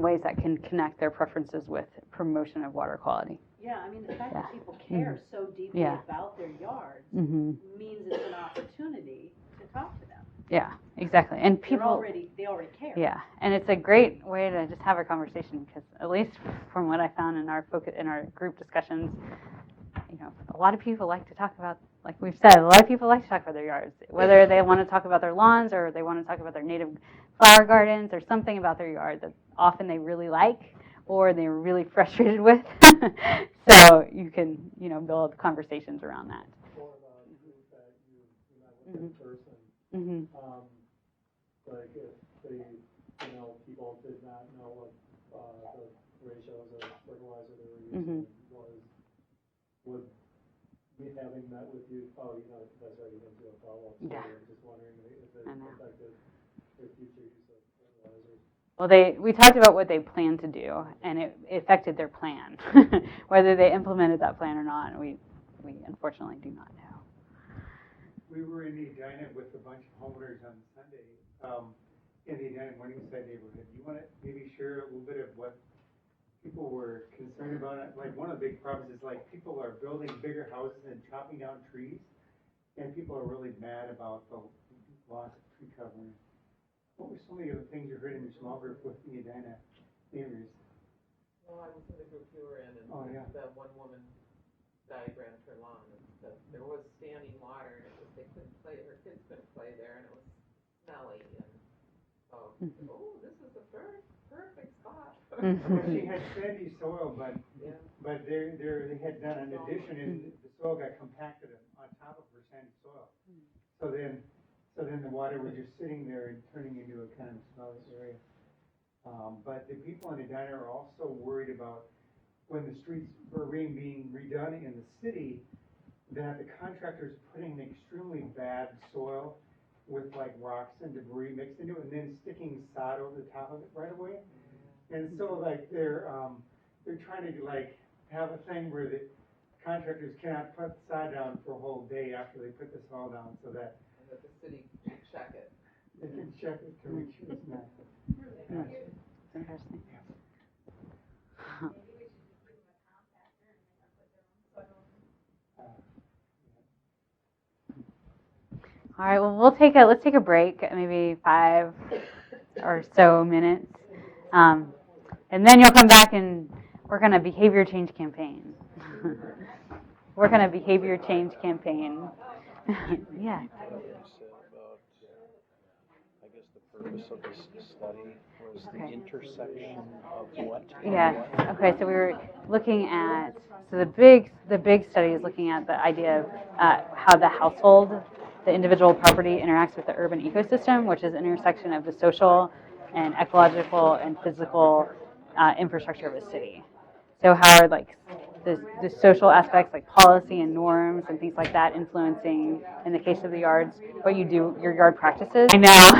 ways that can connect their preferences with promotion of water quality. Yeah, I mean, the fact that people care so deeply about their yards means it's an opportunity to talk to them. Yeah, exactly. And people they already care. Yeah, and it's a great way to just have a conversation because at least from what I found in our group discussions, a lot of people like to talk about, like we've said, a lot of people like to talk about their yards, whether they want to talk about their lawns or they want to talk about their native flower gardens or something about their yard that often they really like or they're really frustrated with. So you can, build conversations around that. For the group that you met with in person, like if people did not know what the ratios or fertilizer they were using would be having met with you, you guys already been through a follow-up, so I'm just wondering if it affected their future use of fertilizers. Well, we talked about what they planned to do, and it affected their plan. Whether they implemented that plan or not, we unfortunately do not know. We were in Edina with a bunch of homeowners on Sunday, in the Edina Morningside neighborhood. You want to maybe share a little bit of what people were concerned about? Like one of the big problems is like people are building bigger houses and chopping down trees, and people are really mad about the loss of tree covering. What were some of the things you heard in your small group with the Edina neighbors? Well, I was in the group you were in, and the one woman diagrammed her lawn. There was standing water, and her kids couldn't play there, and it was smelly, and so, this is the perfect spot. Well, she had sandy soil, but they had done an addition, and the soil got compacted on top of her sandy soil. So then the water was just sitting there and turning into a kind of smelly area. But the people in Edina are also worried about when the streets were being redone in the city, that the contractor's putting extremely bad soil with like rocks and debris mixed into it and then sticking sod over the top of it right away. And so like they're trying to like have a thing where the contractors cannot put sod down for a whole day after they put the soil down so that the city should check it. They can check it to make sure it's not. It's interesting. All right, well, let's take a break, maybe 5 or so minutes. And then you'll come back and work on a behavior change campaign. Yeah. What you said about, I guess the purpose of this study was the Okay. intersection of what? Yes. Okay. So we were looking at the big study is looking at the idea of how the household, the individual property interacts with the urban ecosystem, which is an intersection of the social and ecological and physical infrastructure of a city. So how are like the social aspects like policy and norms and things like that influencing, in the case of the yards, what you do, your yard practices? I know.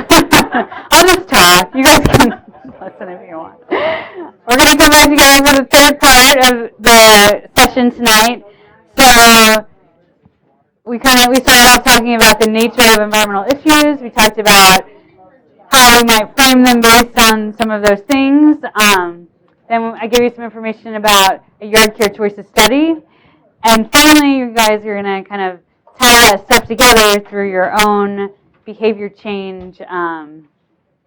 I'll just talk. You guys can listen if you want. We're going to come back together for the third part of the session tonight. So we started off talking about the nature of environmental issues. We talked about how we might frame them based on some of those things. Then I gave you some information about a yard care choices study. And finally, you guys are going to kind of tie that stuff together through your own behavior change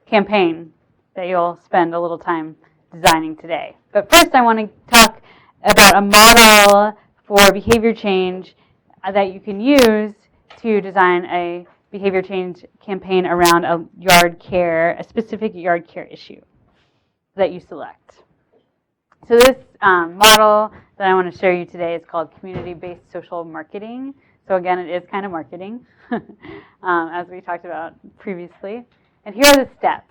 campaign that you'll spend a little time designing today. But first, I want to talk about a model for behavior change that you can use to design a behavior change campaign around a specific yard care issue that you select. So this model that I want to show you today is called community-based social marketing. So again, it is kind of marketing, as we talked about previously. And here are the steps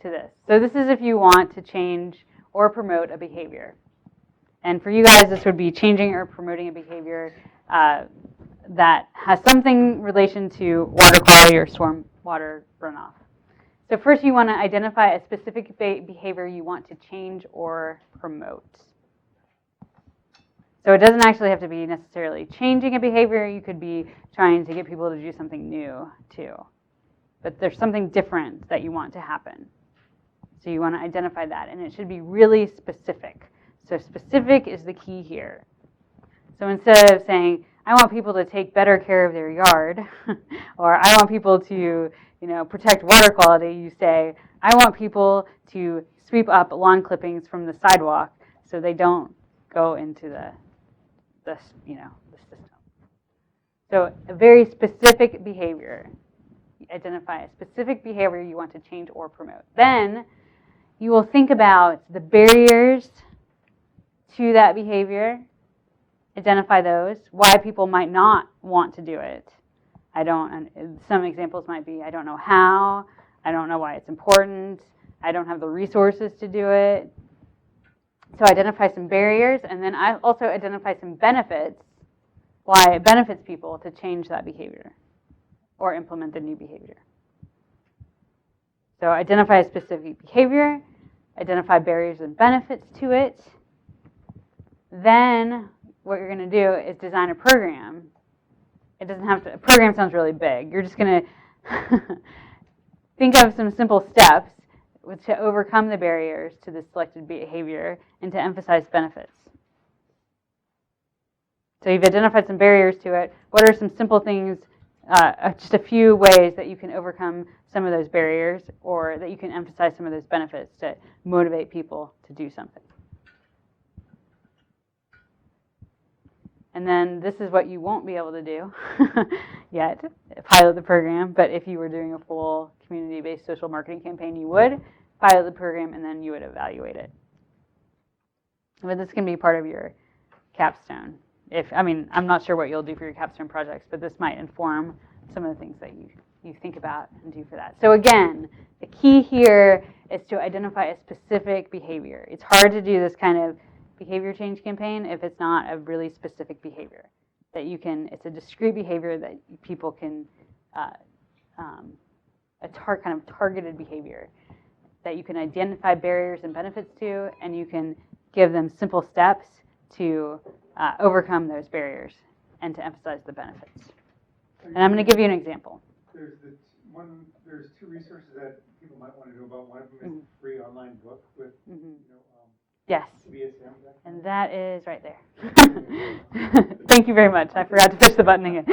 to this. So this is if you want to change or promote a behavior. And for you guys, this would be changing or promoting a behavior that has something relation to water quality or storm water runoff. So first you want to identify a specific behavior you want to change or promote. So it doesn't actually have to be necessarily changing a behavior. You could be trying to get people to do something new too. But there's something different that you want to happen. So you want to identify that, and it should be really specific. So specific is the key here. So instead of saying, I want people to take better care of their yard, or I want people to, protect water quality, you say, I want people to sweep up lawn clippings from the sidewalk so they don't go into the system. So a very specific behavior. Identify a specific behavior you want to change or promote. Then you will think about the barriers to that behavior. Identify those, why people might not want to do it. Some examples might be, I don't know how, I don't know why it's important, I don't have the resources to do it. So identify some barriers, and then I also identify some benefits, why it benefits people to change that behavior or implement the new behavior. So identify a specific behavior, identify barriers and benefits to it. Then what you're going to do is design a program. It doesn't have to, a program sounds really big. You're just going to think of some simple steps to overcome the barriers to the selected behavior and to emphasize benefits. So you've identified some barriers to it. What are some simple things, just a few ways that you can overcome some of those barriers, or that you can emphasize some of those benefits to motivate people to do something? And then this is what you won't be able to do yet, pilot the program. But if you were doing a full community-based social marketing campaign, you would pilot the program and then you would evaluate it. But this can be part of your capstone. I'm not sure what you'll do for your capstone projects, but this might inform some of the things that you think about and do for that. So again, the key here is to identify a specific behavior. It's hard to do this kind of behavior change campaign if it's not a really specific behavior that you can. It's a discrete behavior that people can, kind of targeted behavior that you can identify barriers and benefits to, and you can give them simple steps to overcome those barriers and to emphasize the benefits. And I'm going to give you an example. There's two resources that people might want to know about. One of them is a free online book with Yes. BSM. And that is right there. Thank you very much. I forgot to push the button again.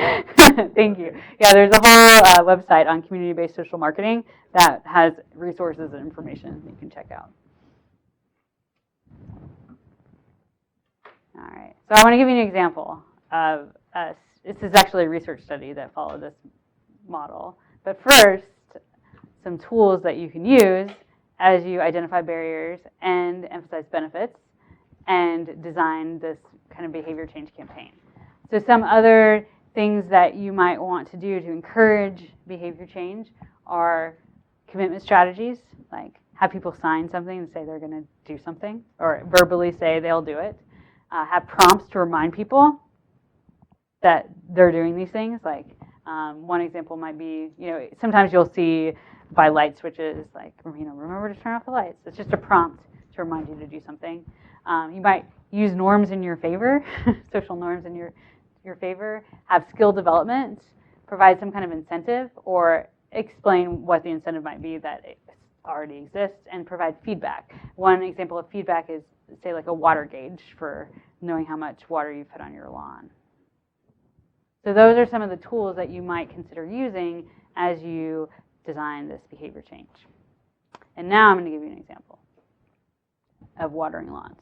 Thank you. Yeah, there's a whole website on community-based social marketing that has resources and information you can check out. All right. So I want to give you an example of this is actually a research study that followed this model. But first, some tools that you can use as you identify barriers and emphasize benefits and design this kind of behavior change campaign. So some other things that you might want to do to encourage behavior change are commitment strategies, like have people sign something and say they're going to do something, or verbally say they'll do it. Have prompts to remind people that they're doing these things. Like one example might be, sometimes you'll see by light switches, like, remember to turn off the lights. It's just a prompt to remind you to do something. You might use norms in your favor, social norms in your favor. Have skill development, provide some kind of incentive, or explain what the incentive might be that already exists, and provide feedback. One example of feedback is, say, like a water gauge for knowing how much water you put on your lawn. So those are some of the tools that you might consider using as you design this behavior change. And now I'm going to give you an example of watering lawns.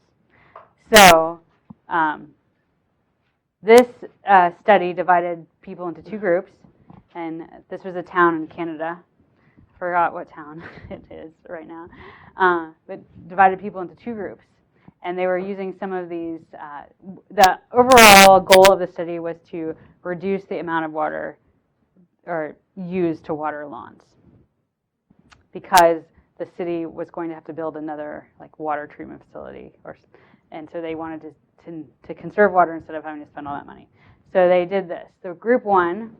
So this study divided people into two groups, and this was a town in Canada. Forgot what town it is right now, but divided people into two groups. And they were using some of these, the overall goal of the study was to reduce the amount of water or used to water lawns, because the city was going to have to build another water treatment facility, and so they wanted to conserve water instead of having to spend all that money. So they did this. So group one,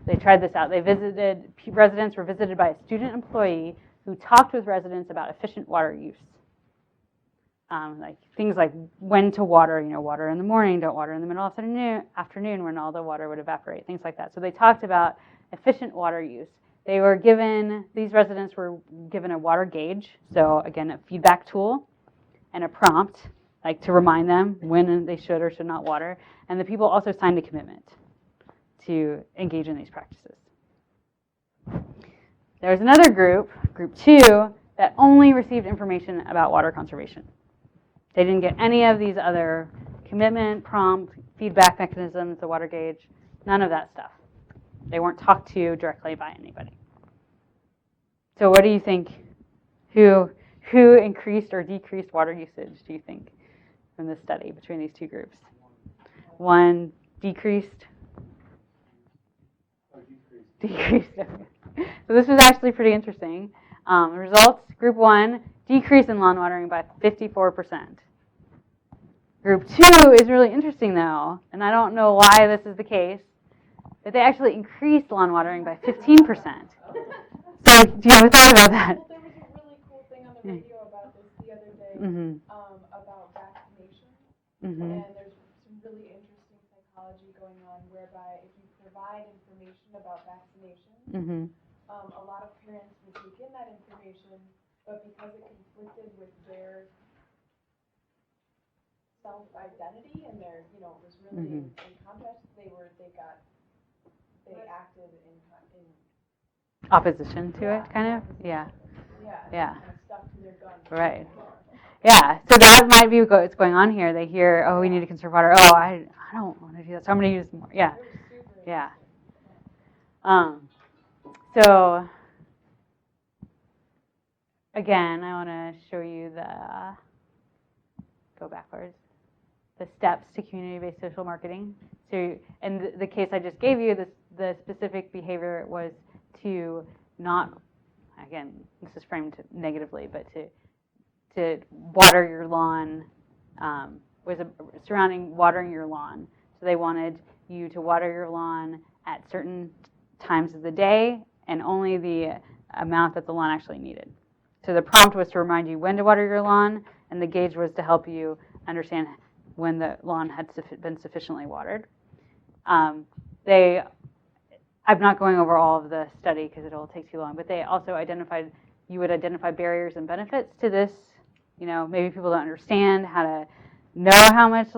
they tried this out. Residents were visited by a student employee who talked with residents about efficient water use. Things like when to water, water in the morning, don't water in the middle of the afternoon when all the water would evaporate, things like that. So they talked about efficient water use. These residents were given a water gauge, so again, a feedback tool, and a prompt, to remind them when they should or should not water. And the people also signed a commitment to engage in these practices. There was another group, group two, that only received information about water conservation. They didn't get any of these other commitment, prompt, feedback mechanisms, the water gauge, none of that stuff. They weren't talked to directly by anybody. So what do you think? Who increased or decreased water usage, do you think, from this study between these two groups? One decreased? Decreased. So this was actually pretty interesting. Results, group one, decrease in lawn watering by 54%. Group two is really interesting though, and I don't know why this is the case, but they actually increased lawn watering by 15%. So do you have a thought about that? Well, there was a really cool thing on the radio about this the other day, about vaccination. And there's some really interesting psychology going on whereby if you provide information about vaccination, a lot of parents will take in that information, but because it conflicted with their self-identity and their, it was really in contrast, they acted in opposition to it, kind of? Yeah. kind of stuck to their guns. Right. Yeah. So that might be what's going on here. They hear, oh, we need to conserve water. Oh, I don't want to do that, so I'm going to use more. Yeah. Yeah. So again, I want to show you go backwards, the steps to community-based social marketing. So, in the case I just gave you, the specific behavior was to not, again, this is framed negatively, but to water your lawn, was surrounding watering your lawn. So they wanted you to water your lawn at certain times of the day and only the amount that the lawn actually needed. So the prompt was to remind you when to water your lawn, and the gauge was to help you understand when the lawn had been sufficiently watered. I'm not going over all of the study because it'll take too long, but they also you would identify barriers and benefits to this. Maybe people don't understand how to know how much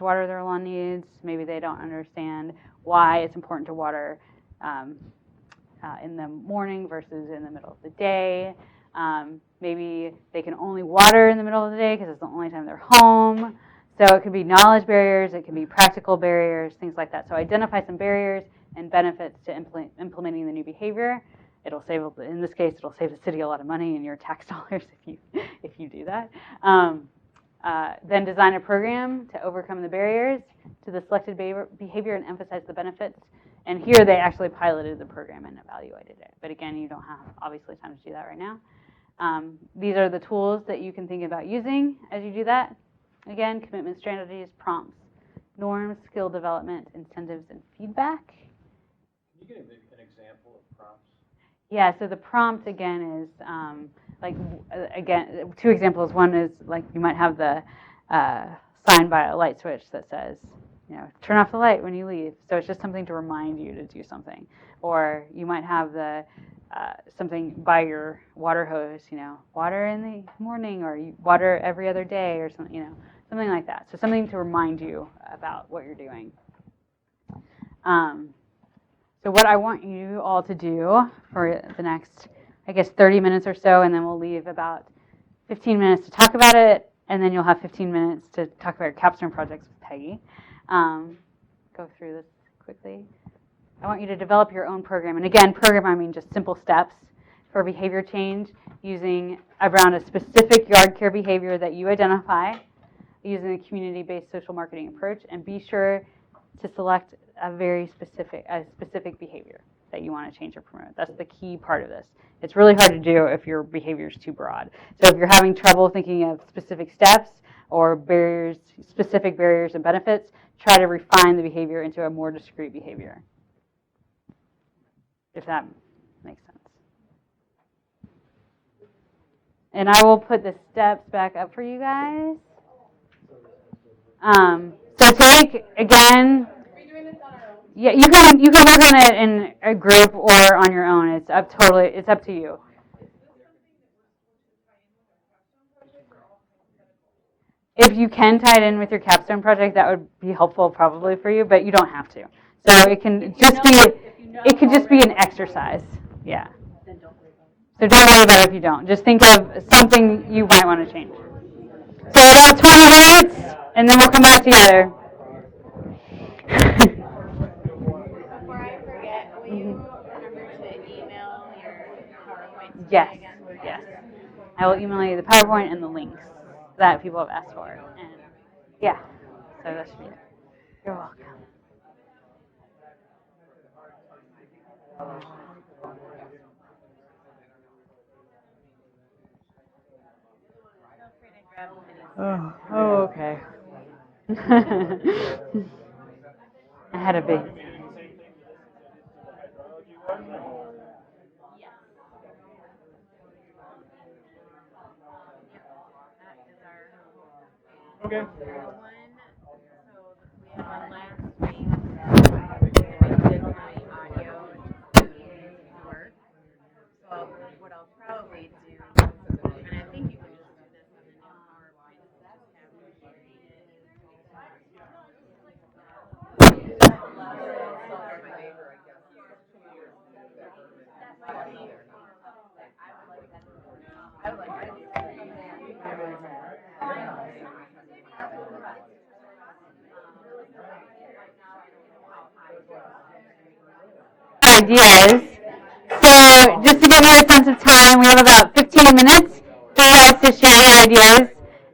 water their lawn needs. Maybe they don't understand why it's important to water in the morning versus in the middle of the day. Maybe they can only water in the middle of the day because it's the only time they're home. So it could be knowledge barriers, it can be practical barriers, things like that. So identify some barriers and benefits to implementing the new behavior. It'll save, in this case, it'll save the city a lot of money in your tax dollars if you do that. Then design a program to overcome the barriers to the selected behavior and emphasize the benefits. And here they actually piloted the program and evaluated it. But again, you don't have, obviously, time to do that right now. These are the tools that you can think about using as you do that. Again, commitment strategies, prompts, norms, skill development, incentives, and feedback. Can you give an example of prompts? Yeah, so the prompt, again, is again, two examples. One is like you might have the sign by a light switch that says, turn off the light when you leave. So it's just something to remind you to do something. Or you might have the something by your water hose, water in the morning, or water every other day, or something, something like that. So something to remind you about what you're doing. So what I want you all to do for the next, 30 minutes or so, and then we'll leave about 15 minutes to talk about it, and then you'll have 15 minutes to talk about your capstone projects with Peggy. Go through this quickly. I want you to develop your own program. And again, program, I mean just simple steps for behavior change using around a specific yard care behavior that you identify using a community-based social marketing approach, and be sure to select a very specific behavior that you want to change or promote. That's the key part of this. It's really hard to do if your behavior is too broad. So if you're having trouble thinking of specific steps or barriers, specific barriers and benefits, try to refine the behavior into a more discrete behavior, if that makes sense. And I will put the steps back up for you guys. So take, again, yeah, you can work on it in a group or on your own. It's up to you. If you can tie it in with your capstone project, that would be helpful probably for you, but you don't have to. So it can just be an exercise. Yeah. So don't worry about it if you don't. Just think of something you might want to change. So about 20 minutes, and then we'll come back together. Before I forget, will you remember to email your PowerPoint? Yes. I will email you the PowerPoint and the links that people have asked for. And yeah, so that should be it. You're welcome. Oh, okay. I had a big. Okay. One, so we had one last week, I did my audio to work. So what I'll probably do, and I think you can just do this on the new PowerPoint, is just have you read it. Ideas. So just to give you a sense of time, we have about 15 minutes for you guys to share your ideas.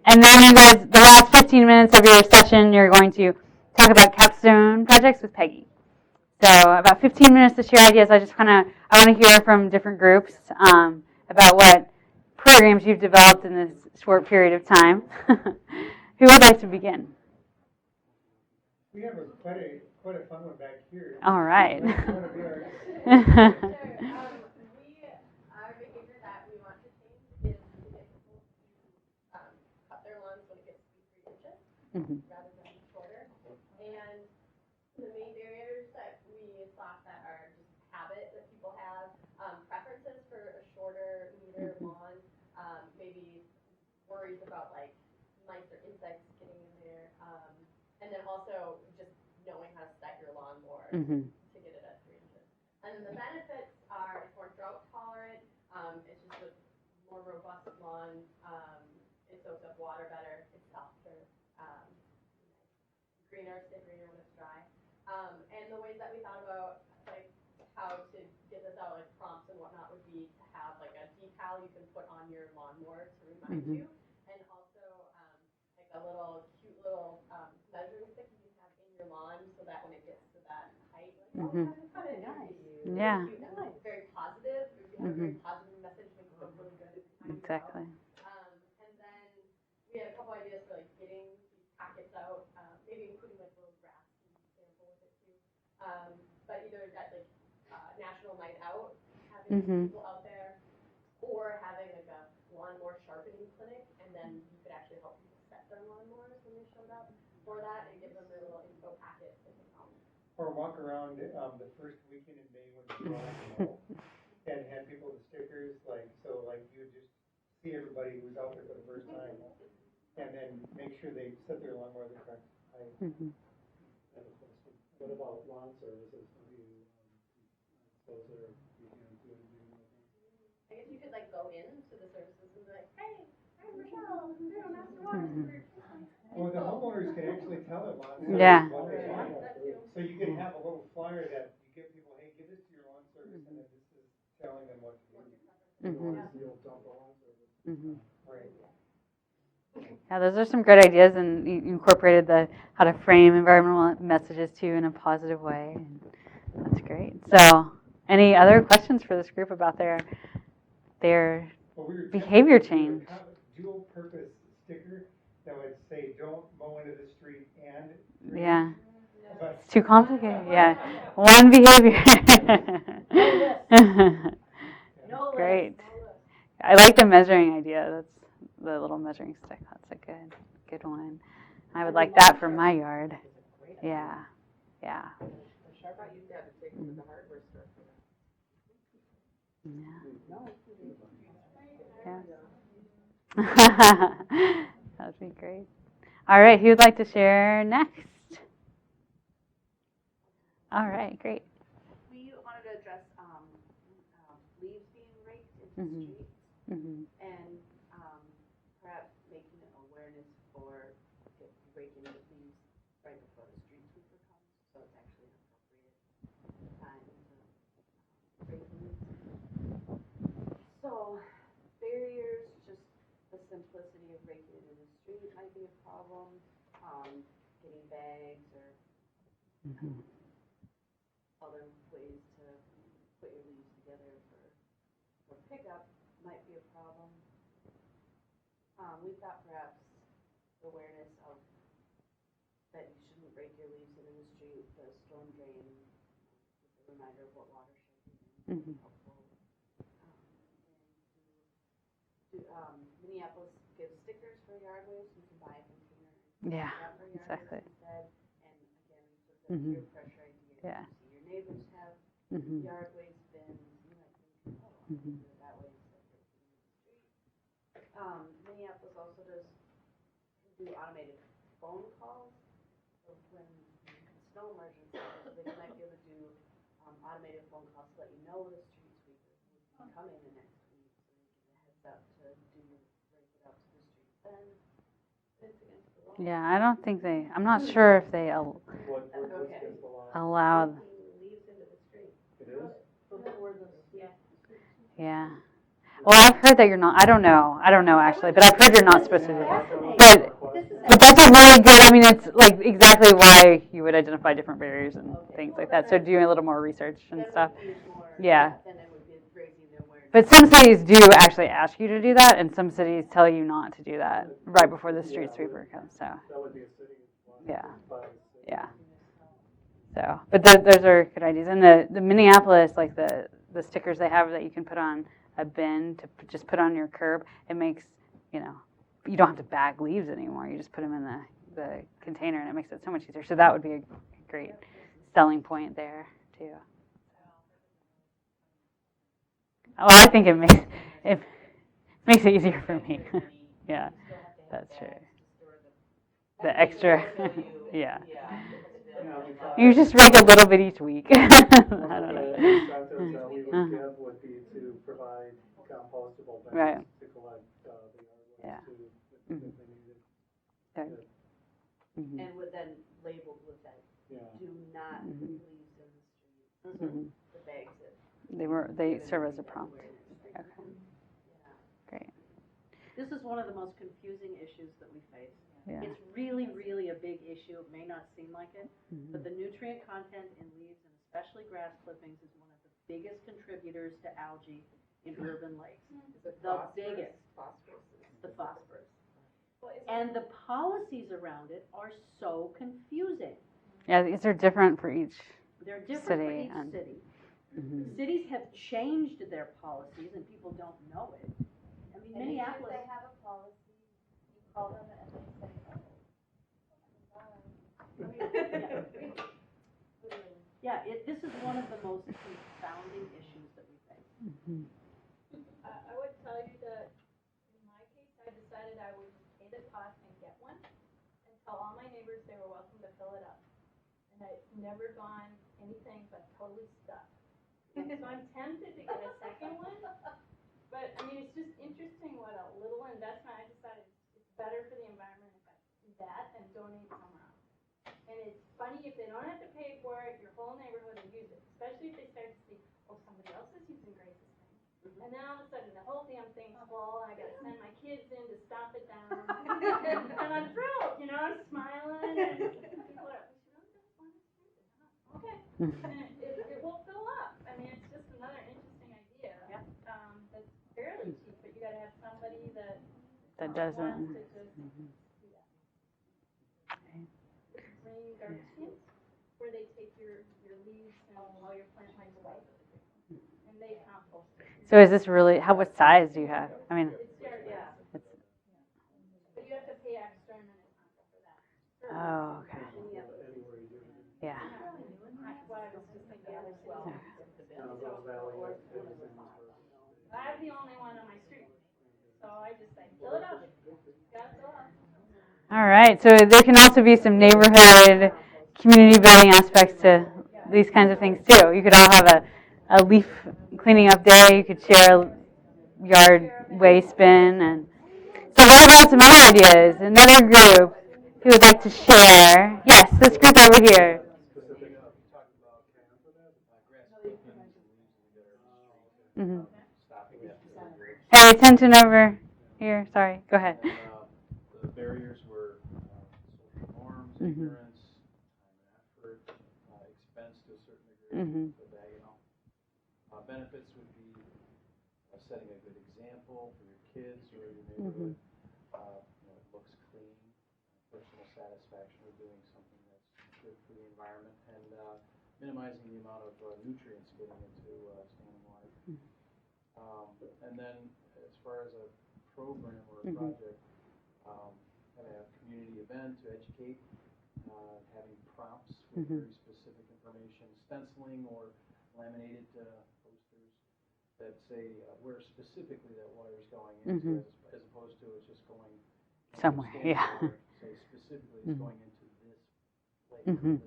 And then you guys, the last 15 minutes of your session, you're going to talk about capstone projects with Peggy. So about 15 minutes to share ideas. I want to hear from different groups about what programs you've developed in this short period of time. Who would like to begin? We have quite a fun one back here. All right. Our behavior that we want to change is to get people to cut their lawns when it gets to be 3 inches rather than shorter. And the main barriers that we thought that are just habit that people have, preferences for a shorter, neater lawn, maybe worries about like mice or insects getting in there, and then also just knowing how to set your lawn more to get it at 3 inches. And then the benefits are it's more drought tolerant, it's just a more robust lawn, it soaks up water better, it's softer, our stickering when it's dry. And the ways that we thought about like how to get this out, like prompts and whatnot, would be to have like a decal you can put on your lawnmower to remind you, and also like a little cute little measuring stick you can have in your lawn, so that when it gets to that height, like oh, time to cut it. Yeah. Cute and like very positive. If you have a very positive message, makes it really good every time you go. Exactly. And then we had a couple ideas for like getting these packets out, maybe including like a little grass sample with it too. But either at like National Night Out, having people out there, or having like a lawnmower sharpening clinic, and then you could actually help people set their lawnmowers when they showed up for that, and give them their little info packet to take home. Or walk around the first weekend in May when it's blowing snow, and hand people the stickers, like, so like you just see everybody who's out there for the first time, and then make sure they set their lawnmower the correct height. I have a question. What about lawn services? How do you, those are, you can do anything with them? I guess you could like go into the services and be like, hey, I'm Michelle, you're a master water. Well, the homeowners can actually tell their lawn Yeah. service what they want. So you can have a little flyer that you give people, hey, give this to your lawn service, and then this is telling them what to do. You'll dump a lawn service. Right. Yeah, those are some great ideas, and you incorporated the how to frame environmental messages too in a positive way. That's great. So, any other questions for this group about their behavior change? Have a dual purpose sticker that would say, "Don't mow into the street and." Yeah. But It's too complicated. Yeah. One behavior. Great. I like the measuring idea. That's the little measuring stick. That's a good one. I would like that for my yard. Yeah. Yeah. I used to have to take them to the hardware store for that. Yeah. That would be great. All right. Who would like to share next? All right. Great. We wanted to address leaves being raked into the streets, and perhaps making an awareness for raking the leaves right before the street sweeper comes, so it's actually an appropriate time to rake the leaves. So barriers, just the simplicity of raking it in the street might be a problem. Getting bags or other ways to put your leaves together for pickup might be a problem. We thought perhaps awareness of that you shouldn't rake your leaves in the street, the storm drain, just a reminder of what watershed is helpful. Minneapolis gives stickers for yardways. You can buy a container. Yeah, For exactly. instead. And again, sort of peer pressure idea. Yeah. You see your neighbors have yardways bins. You might think, oh, I'll do it that way instead of raking in the street. Minneapolis also do automated phone calls. So when snow emergencies, they might be able to do automated phone calls to let you know when the street sweeper will be coming the next week, so you get a heads up to rake it up to the street. Then it's against the law. Yeah, I don't think I'm not sure if they What's against the law? allow. Leaves into the street. It is? Yeah. Well, I've heard that you're not. I don't know actually, but I've heard you're not supposed to do that. But that's a really good. I mean, it's like exactly why you would identify different barriers and things like that. So doing a little more research and stuff. Yeah. Then it would be raising the awareness. But some cities do actually ask you to do that, and some cities tell you not to do that right before the street sweeper comes. So. That would be a city. Yeah. Yeah. So, but those are good ideas. And the Minneapolis, like the stickers they have that you can put on a bin to just put on your curb, it makes, you don't have to bag leaves anymore. You just put them in the container, and it makes it so much easier. So that would be a great selling point there too. Oh, I think it makes it easier for me. Yeah, that's true. The extra, yeah. You just rake a little bit each week. I don't know. The incentives that we would give would be to provide compostable bags to collect the yard waste if they needed. And would then labeled with Mhm. The bags that They serve as a prompt. Okay. Great. This is one of the most confusing issues that we face. Yeah. It's really, really a big issue. It may not seem like it, but the nutrient content in leaves and especially grass clippings is one of the biggest contributors to algae in urban lakes. The biggest. The phosphorus. And the policies around it are so confusing. Yeah, these are different for each They're different city. for each And, city. mhm. Cities have changed their policies and people don't know it. I mean, And Minneapolis. if they have a policy, you call them and they say, Yeah, this is one of the most confounding issues that we face. Mhm. I would tell you that in my case, I decided I would just pay the cost and get one and tell all my neighbors they were welcome to fill it up. And it's never gone anything but totally stuck. So I'm tempted to get a second one, but I mean, it's just interesting what a little investment, I decided it's better for the environment if I do that and donate somewhere else. And it's funny, if they don't have to pay for it, your whole neighborhood will use it, especially if they start to see, oh, somebody else is using Grace's thing. And then all of a sudden, the whole damn thing's full, and I gotta send my kids in to stomp it down. And I'm thrilled, I'm smiling, and people are, we should really just want to street it, huh? Okay. And it will fill up. I mean, it's just another interesting idea. Yep. That's fairly cheap, but you gotta have somebody that does it. wants to just Mhm. do that. Bring garbage cans, where they take your leaves and all your plant life away, and they compost it. So is this really, what size do you have? I mean, It's your, yeah. it's, But you have to pay extra and then it's not for that. oh, okay. Yeah. Well, I was just thinking as well. Yeah. I'm the only one on my street, so I just say, fill it up. Gotta fill up. All right. So there can also be some neighborhood, community building aspects to these kinds of things too. You could all have a leaf cleaning up day. You could share a yard waste bin. And so what about some other ideas? Another group who would like to share? Yes, this group over here. Mm-hmm. Hey, attention over here. Sorry. Go ahead. And, the barriers were social norms, ignorance, time and effort, expense to a certain degree, the diagonal. Benefits would be setting a good example for your kids or your neighborhood. It looks clean, personal satisfaction of doing something that's good for the environment, and minimizing the amount of nutrients getting into standing water. And then as far as a program or a project, having a community event to educate, having prompts with very specific information, stenciling or laminated posters that say where specifically that water is going into, as opposed to it's just going somewhere. Yeah. Water, say specifically it's going into this lake, this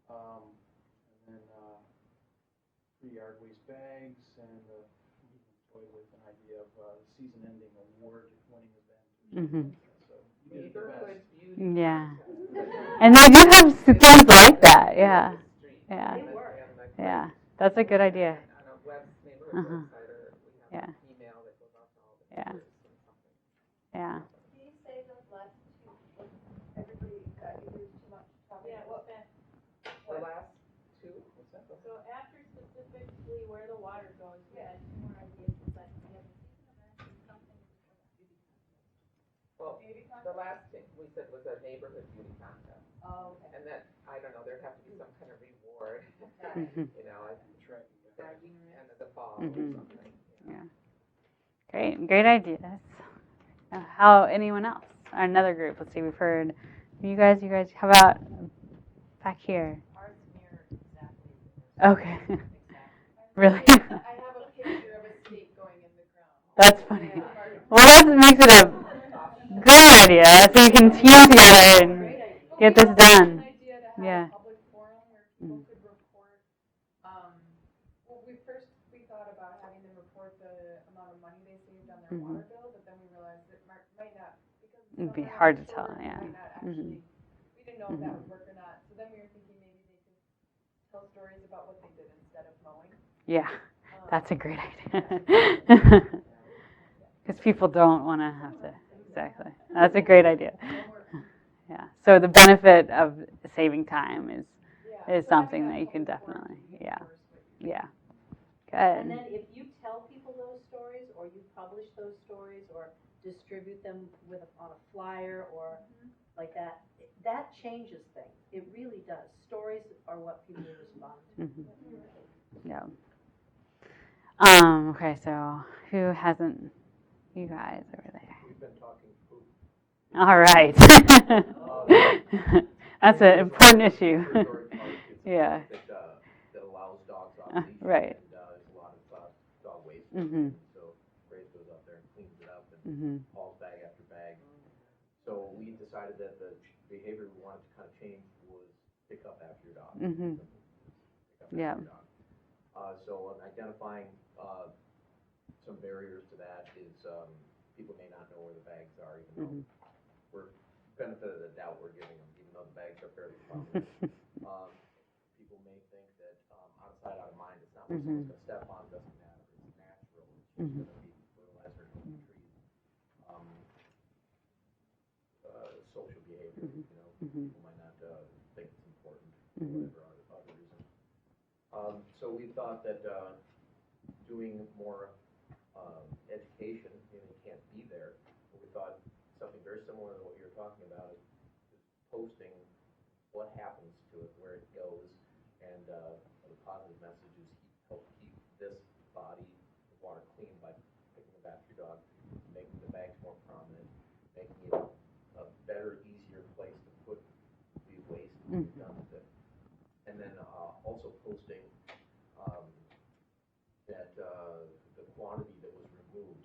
pond. And then free yard waste bags and toyed with an idea of season-ending award-winning event. So you did the best. Yeah. And they do have things like that. Yeah. Yeah. Yeah. That's a good idea. Yeah. Yeah. Yeah. Can you say those last two? Everybody got used too much talking. Yeah, what that? The last two? So after specifically where the water goes, we had two more ideas. It's like we have a season event and something. Well, the last thing we said was a neighborhood beauty contest. Oh, okay. And that, I don't know, there'd have to be some kind of reward, end of the fall or something. Yeah. Great ideas. How, anyone else? Or another group. Let's see, we've heard you guys, how about back here? Ours mirror exactly. Okay. Really? I have a picture of a stake going in the ground. That's funny. Well, that makes it a good idea. So you can team together and get this done. An idea to have Yeah. a public forum where people could report, well, we thought about having them report the amount of money they saved on their water bill, but then we realized it might not, because It'd be some hard are to tell, shorter, yeah. might not actually, we didn't know if that would work or not, so then we were thinking maybe they could tell stories about what they did instead of mowing. Yeah, that's a great idea. Because people don't want to have to. Exactly. That's a great idea. Yeah. So the benefit of saving time is something that you can definitely. Yeah. Yeah. Good. And then if you tell people those stories, or you publish those stories, or distribute them on a flyer, or like that, that changes things. It really does. Stories are what people respond to. Mm-hmm. Yeah. Okay, so who hasn't? You guys over there. We've been talking food. All right. That's an important issue. Yeah. That allows dogs off leash. Right. And there's a lot of dog waste. Mm-hmm. So Grace goes up there and cleans it up and hauls bag after bag. So we decided that the behavior we wanted to kind of change was pick up after your dog. Mm-hmm. Pick up after your dog. So identifying some barriers to that is people may not know where the bags are, even though we're benefit of the doubt we're giving them, even though the bags are fairly prominent. People may think that out of sight, out of mind, it's not what someone's going to step on, doesn't matter. It's natural. It's just going to be fertilizer in the trees. Social behavior, people might not think it's important for whatever other reason. So we thought that doing more education, maybe it can't be there, but we thought something very similar to what you're talking about is posting what happens to it, where it goes, and the positive messages help keep this body of water clean by picking it back to your dog, making the bags more prominent, making it a better, easier place to put the waste that you've done with it. And then also posting that the quantity that was removed,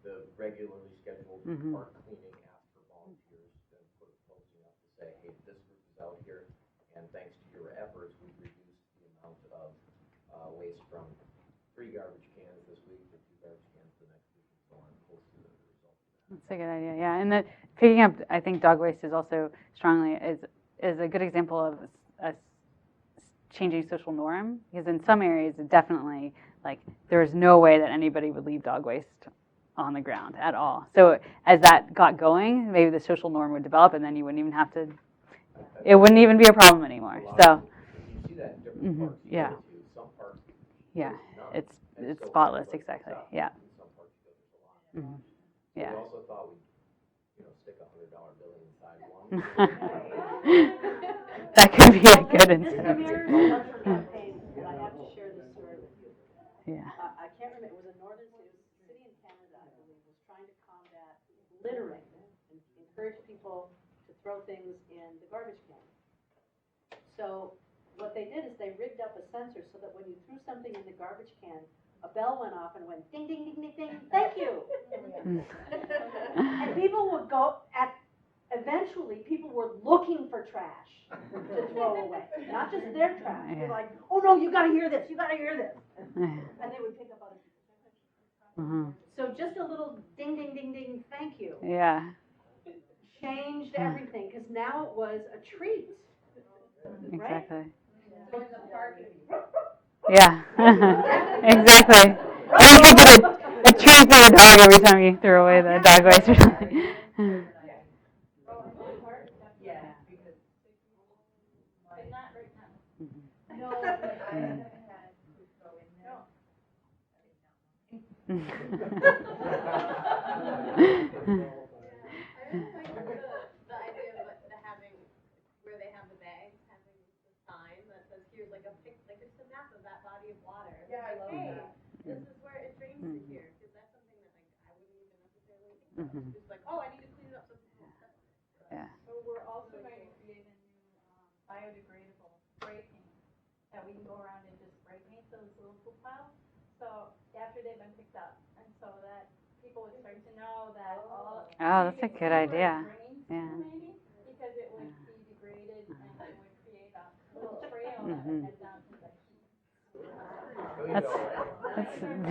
the regularly scheduled park cleaning, ask for volunteers, then put a posting up to say, hey, this group is out here, and thanks to your efforts, we've reduced the amount of waste from 3 garbage cans this week to 2 garbage cans the next week, and so on, post the result of that. That's a good idea. Yeah, and picking up, I think dog waste is also strongly is a good example of a changing social norm, because in some areas it definitely, like, there's no way that anybody would leave dog waste on the ground at all. So as that got going, maybe the social norm would develop, and then you wouldn't even have to, it wouldn't even be a problem anymore. So you see that in different parks. Yeah. Some parks, Yeah, none. it's spotless, exactly. Yeah. Some parks there's a lot. Yeah. We also thought we'd, stick a $100 bill inside one. That could be a good incentive. Campaign, and I have to share this story with you. Yeah. I can't remember, it was a city in Canada, I believe, was trying to combat littering and encourage people to throw things in the garbage can. So what they did is they rigged up a sensor so that when you threw something in the garbage can, a bell went off and went ding, ding, ding, ding, ding, thank you. And people would eventually people were looking for trash to throw away, not just their trash. They're like, oh no, you gotta hear this, you gotta hear this. And they would pick up other people's trash. So just a little ding, ding, ding, ding, thank you. Yeah. Changed everything, because now it was a treat. Exactly. Right? Yeah. Exactly. Or you could get a treat for your dog every time you throw away the dog waste or something. Yeah. But not right now. No, but I haven't had to go in there. I really like the idea of having, where they have the bags, having the sign that says, here's like it's a map of that body of water. Yeah, I love Hey, that. this is where it drains to here, because that's something that I wouldn't even necessarily think of. Just like, oh, I need to clean it up so people don't step on it. Yeah. So we're also going to create a new biodegradable spray paint that we can go around and just spray paint those little poop piles. So after they've been picked up, and so that people would start to know that all. Oh, that's a good idea. Yeah. Maybe, because it would be degraded and it would create a little trail that would head down to the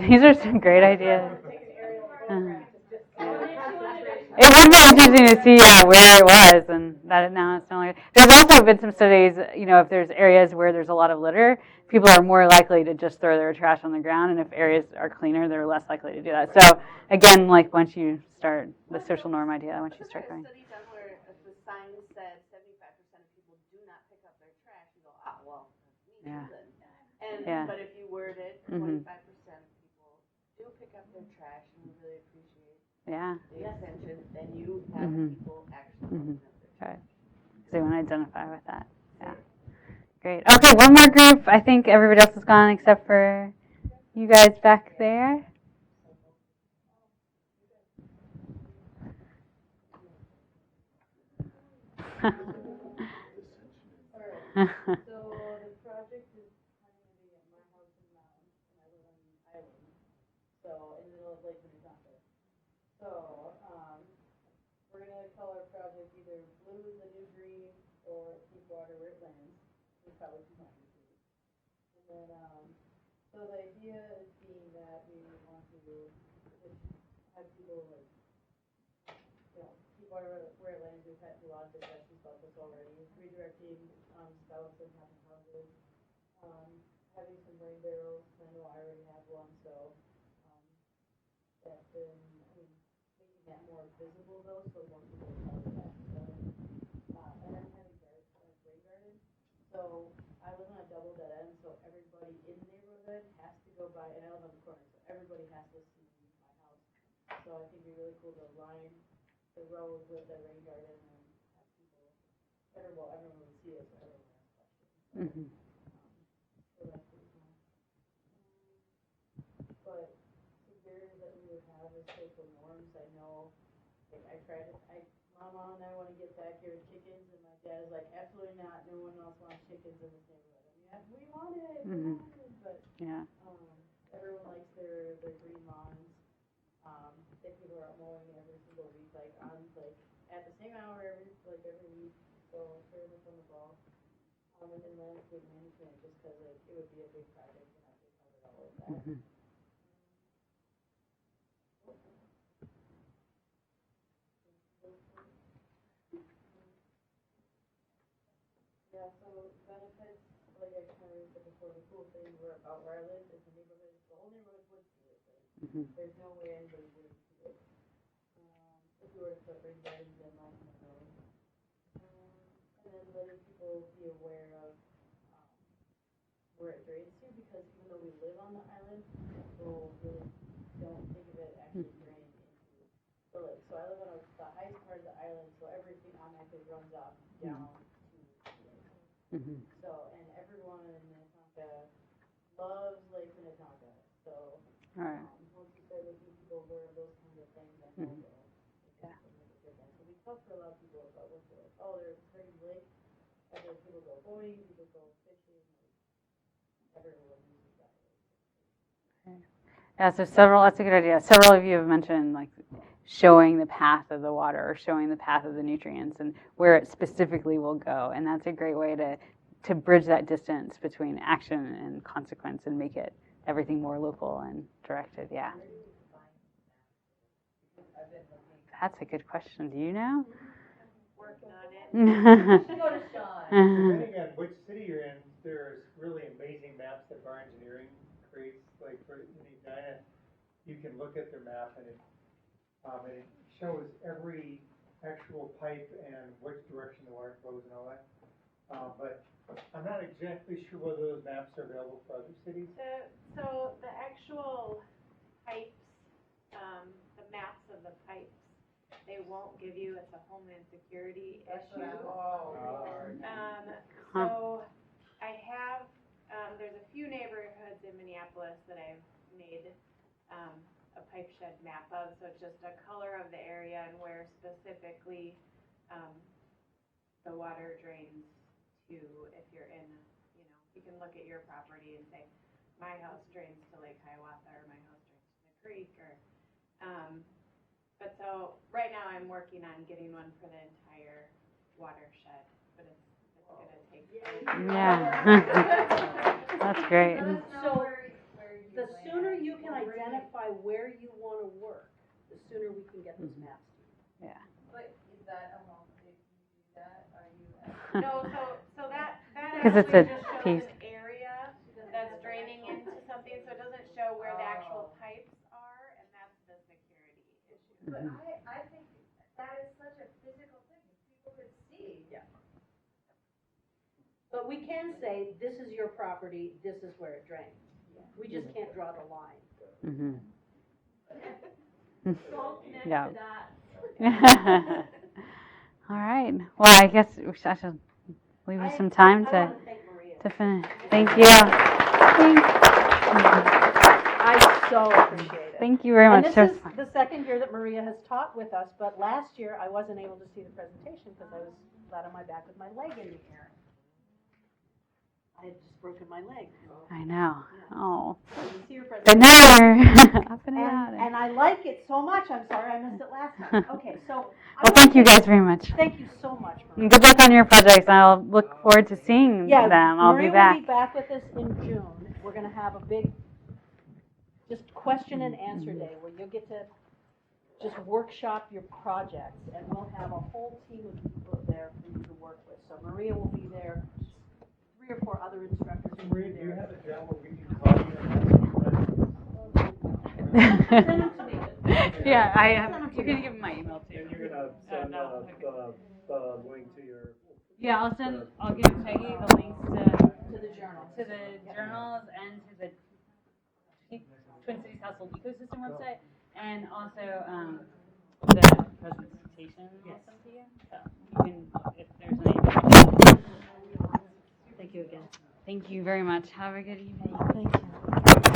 These are some great ideas. It would it's interesting to see where it was and that now it's no longer. There's also been some studies, if there's areas where there's a lot of litter, people are more likely to just throw their trash on the ground, and if areas are cleaner, they're less likely to do that. So again, like once you start the social norm idea, once you start going. Study done where if the sign said 75% of people do not pick up their trash, you go, well, me too then. And but if you word it, 25% people do pick up their trash and we really appreciate the attention, then you have people actually picking up their trash. Right. So you want to identify with that. Yeah. Great. Okay, one more group. I think everybody else is gone except for you guys back there. So the project is kind of going to be at my house in Mountain, and I live on an island, so in the middle of Lake Minnetonka. So we're going to call our project either Blue is the New Green or Keep Water Where It Lands. We'll probably combine the two. And then, so the idea is being that we want to just have people like, keep water where it lands. We've had a lot of discussions about this already. Redirecting spouts and having houses, having some rain barrels. I know I already have one, so that's been, making that more visible though, so more people know that. And then having rain garden. So I live on a double dead end, so everybody in the neighborhood has to go by, and I live on the corner, so everybody has to see my house. So I think it'd be really cool to line the road with the rain garden and have people, everyone would see it, so everyone has questions. So that's pretty cool. But some barriers that we would have is social norms. I know, Mama and I want to get back here with chickens, and my dad is like, absolutely not. No one else wants chickens in this neighborhood. We want it, but everyone likes their green lawns. That people are out mowing every single week, at the same hour every week. So it's very much on the ball. And then landscape management, just because it would be a big project to have to cover all of that. Yeah, so benefits, like I kind of said before, the cool thing about where I live is the neighborhood, the whole neighborhood would see this thing. There's no way anybody wouldn't see it. If we were to put rain gardens in line in the road. And then letting people be aware of where it drains to, because even though we live on the island, people really don't think of it actually draining into the lake. So I live on the highest part of the island, so everything automatically runs up down to the lake. So, and everyone in Minnetonka loves Lake Minnetonka. So once you start making people aware of those kinds of things, I know they'll make a difference. So we talk to a lot of people about what's like, there's a certain lake, and then people go boating, people go fishing, everyone uses that lake. Yeah, so that's a good idea. Several of you have mentioned showing the path of the water or showing the path of the nutrients and where it specifically will go. And that's a great way to bridge that distance between action and consequence and make it everything more local and directed. Yeah. That's a good question. Do you know? Working on it. Go to Sean. Depending on which city you're in, there's really amazing maps that Bar Engineering creates. Like for Edina, you can look at their map and it shows every actual pipe and which direction the water flows and all that. But I'm not exactly sure whether those maps are available for other cities. So the actual pipes, the maps of the pipes, they won't give you. It's a Homeland Security issue. So I have, there's a few neighborhoods in Minneapolis that I've made a pipe shed map of. So it's just a color of the area and where specifically the water drains to. If you're in, you can look at your property and say, my house drains to Lake Hiawatha or my house drains to the creek or. But so right now I'm working on getting one for the entire watershed, but it's gonna take. Yeah. That's great. So the sooner you can identify where you want to work, the sooner we can get those maps to you. Yeah. No, so that 'Cause it's actually a just shows piece. an area that's draining into something, so it doesn't show where the actual pipes are, and that's the security issue. But I think that is such a physical thing, if people could see. Yeah. But we can say, this is your property, this is where it drains. We just can't draw the line. Mhm. Don't connect Yeah. to that. All right. Well, I guess I should leave you some time I to want to thank Maria. finish. Thank you. I so appreciate it. Thank you very much. And this is the second year that Maria has taught with us, but last year I wasn't able to see the presentation because I was flat on my back with my leg in the air. I had just broken my leg. I know. Oh. So you see your But presentation. now we're up and about it. And I like it so much. I'm sorry I missed it last time. Okay, so. Well, thank you guys very much. Thank you so much, Maria. And good luck on your projects. I'll look forward to seeing them. I'll Maria be back. will be back with us in June. We're going to have a big, just question and answer day where you'll get to just workshop your projects, and we'll have a whole team of people there for you to work with. So Maria will be there, 3 or 4 other instructors will be Maria, do you there. have a job where we can call you and ask you questions? Send them to me. Yeah, I have. You can give me my email too. And you're gonna send no, the link to your. Yeah, I'll give Peggy the links To the journal. to the journals and to the Twin Cities Household Ecosystem website, and also the presentation I'll send to you. So you can, if there's any. Thank you again. Thank you very much. Have a good evening. Thank you.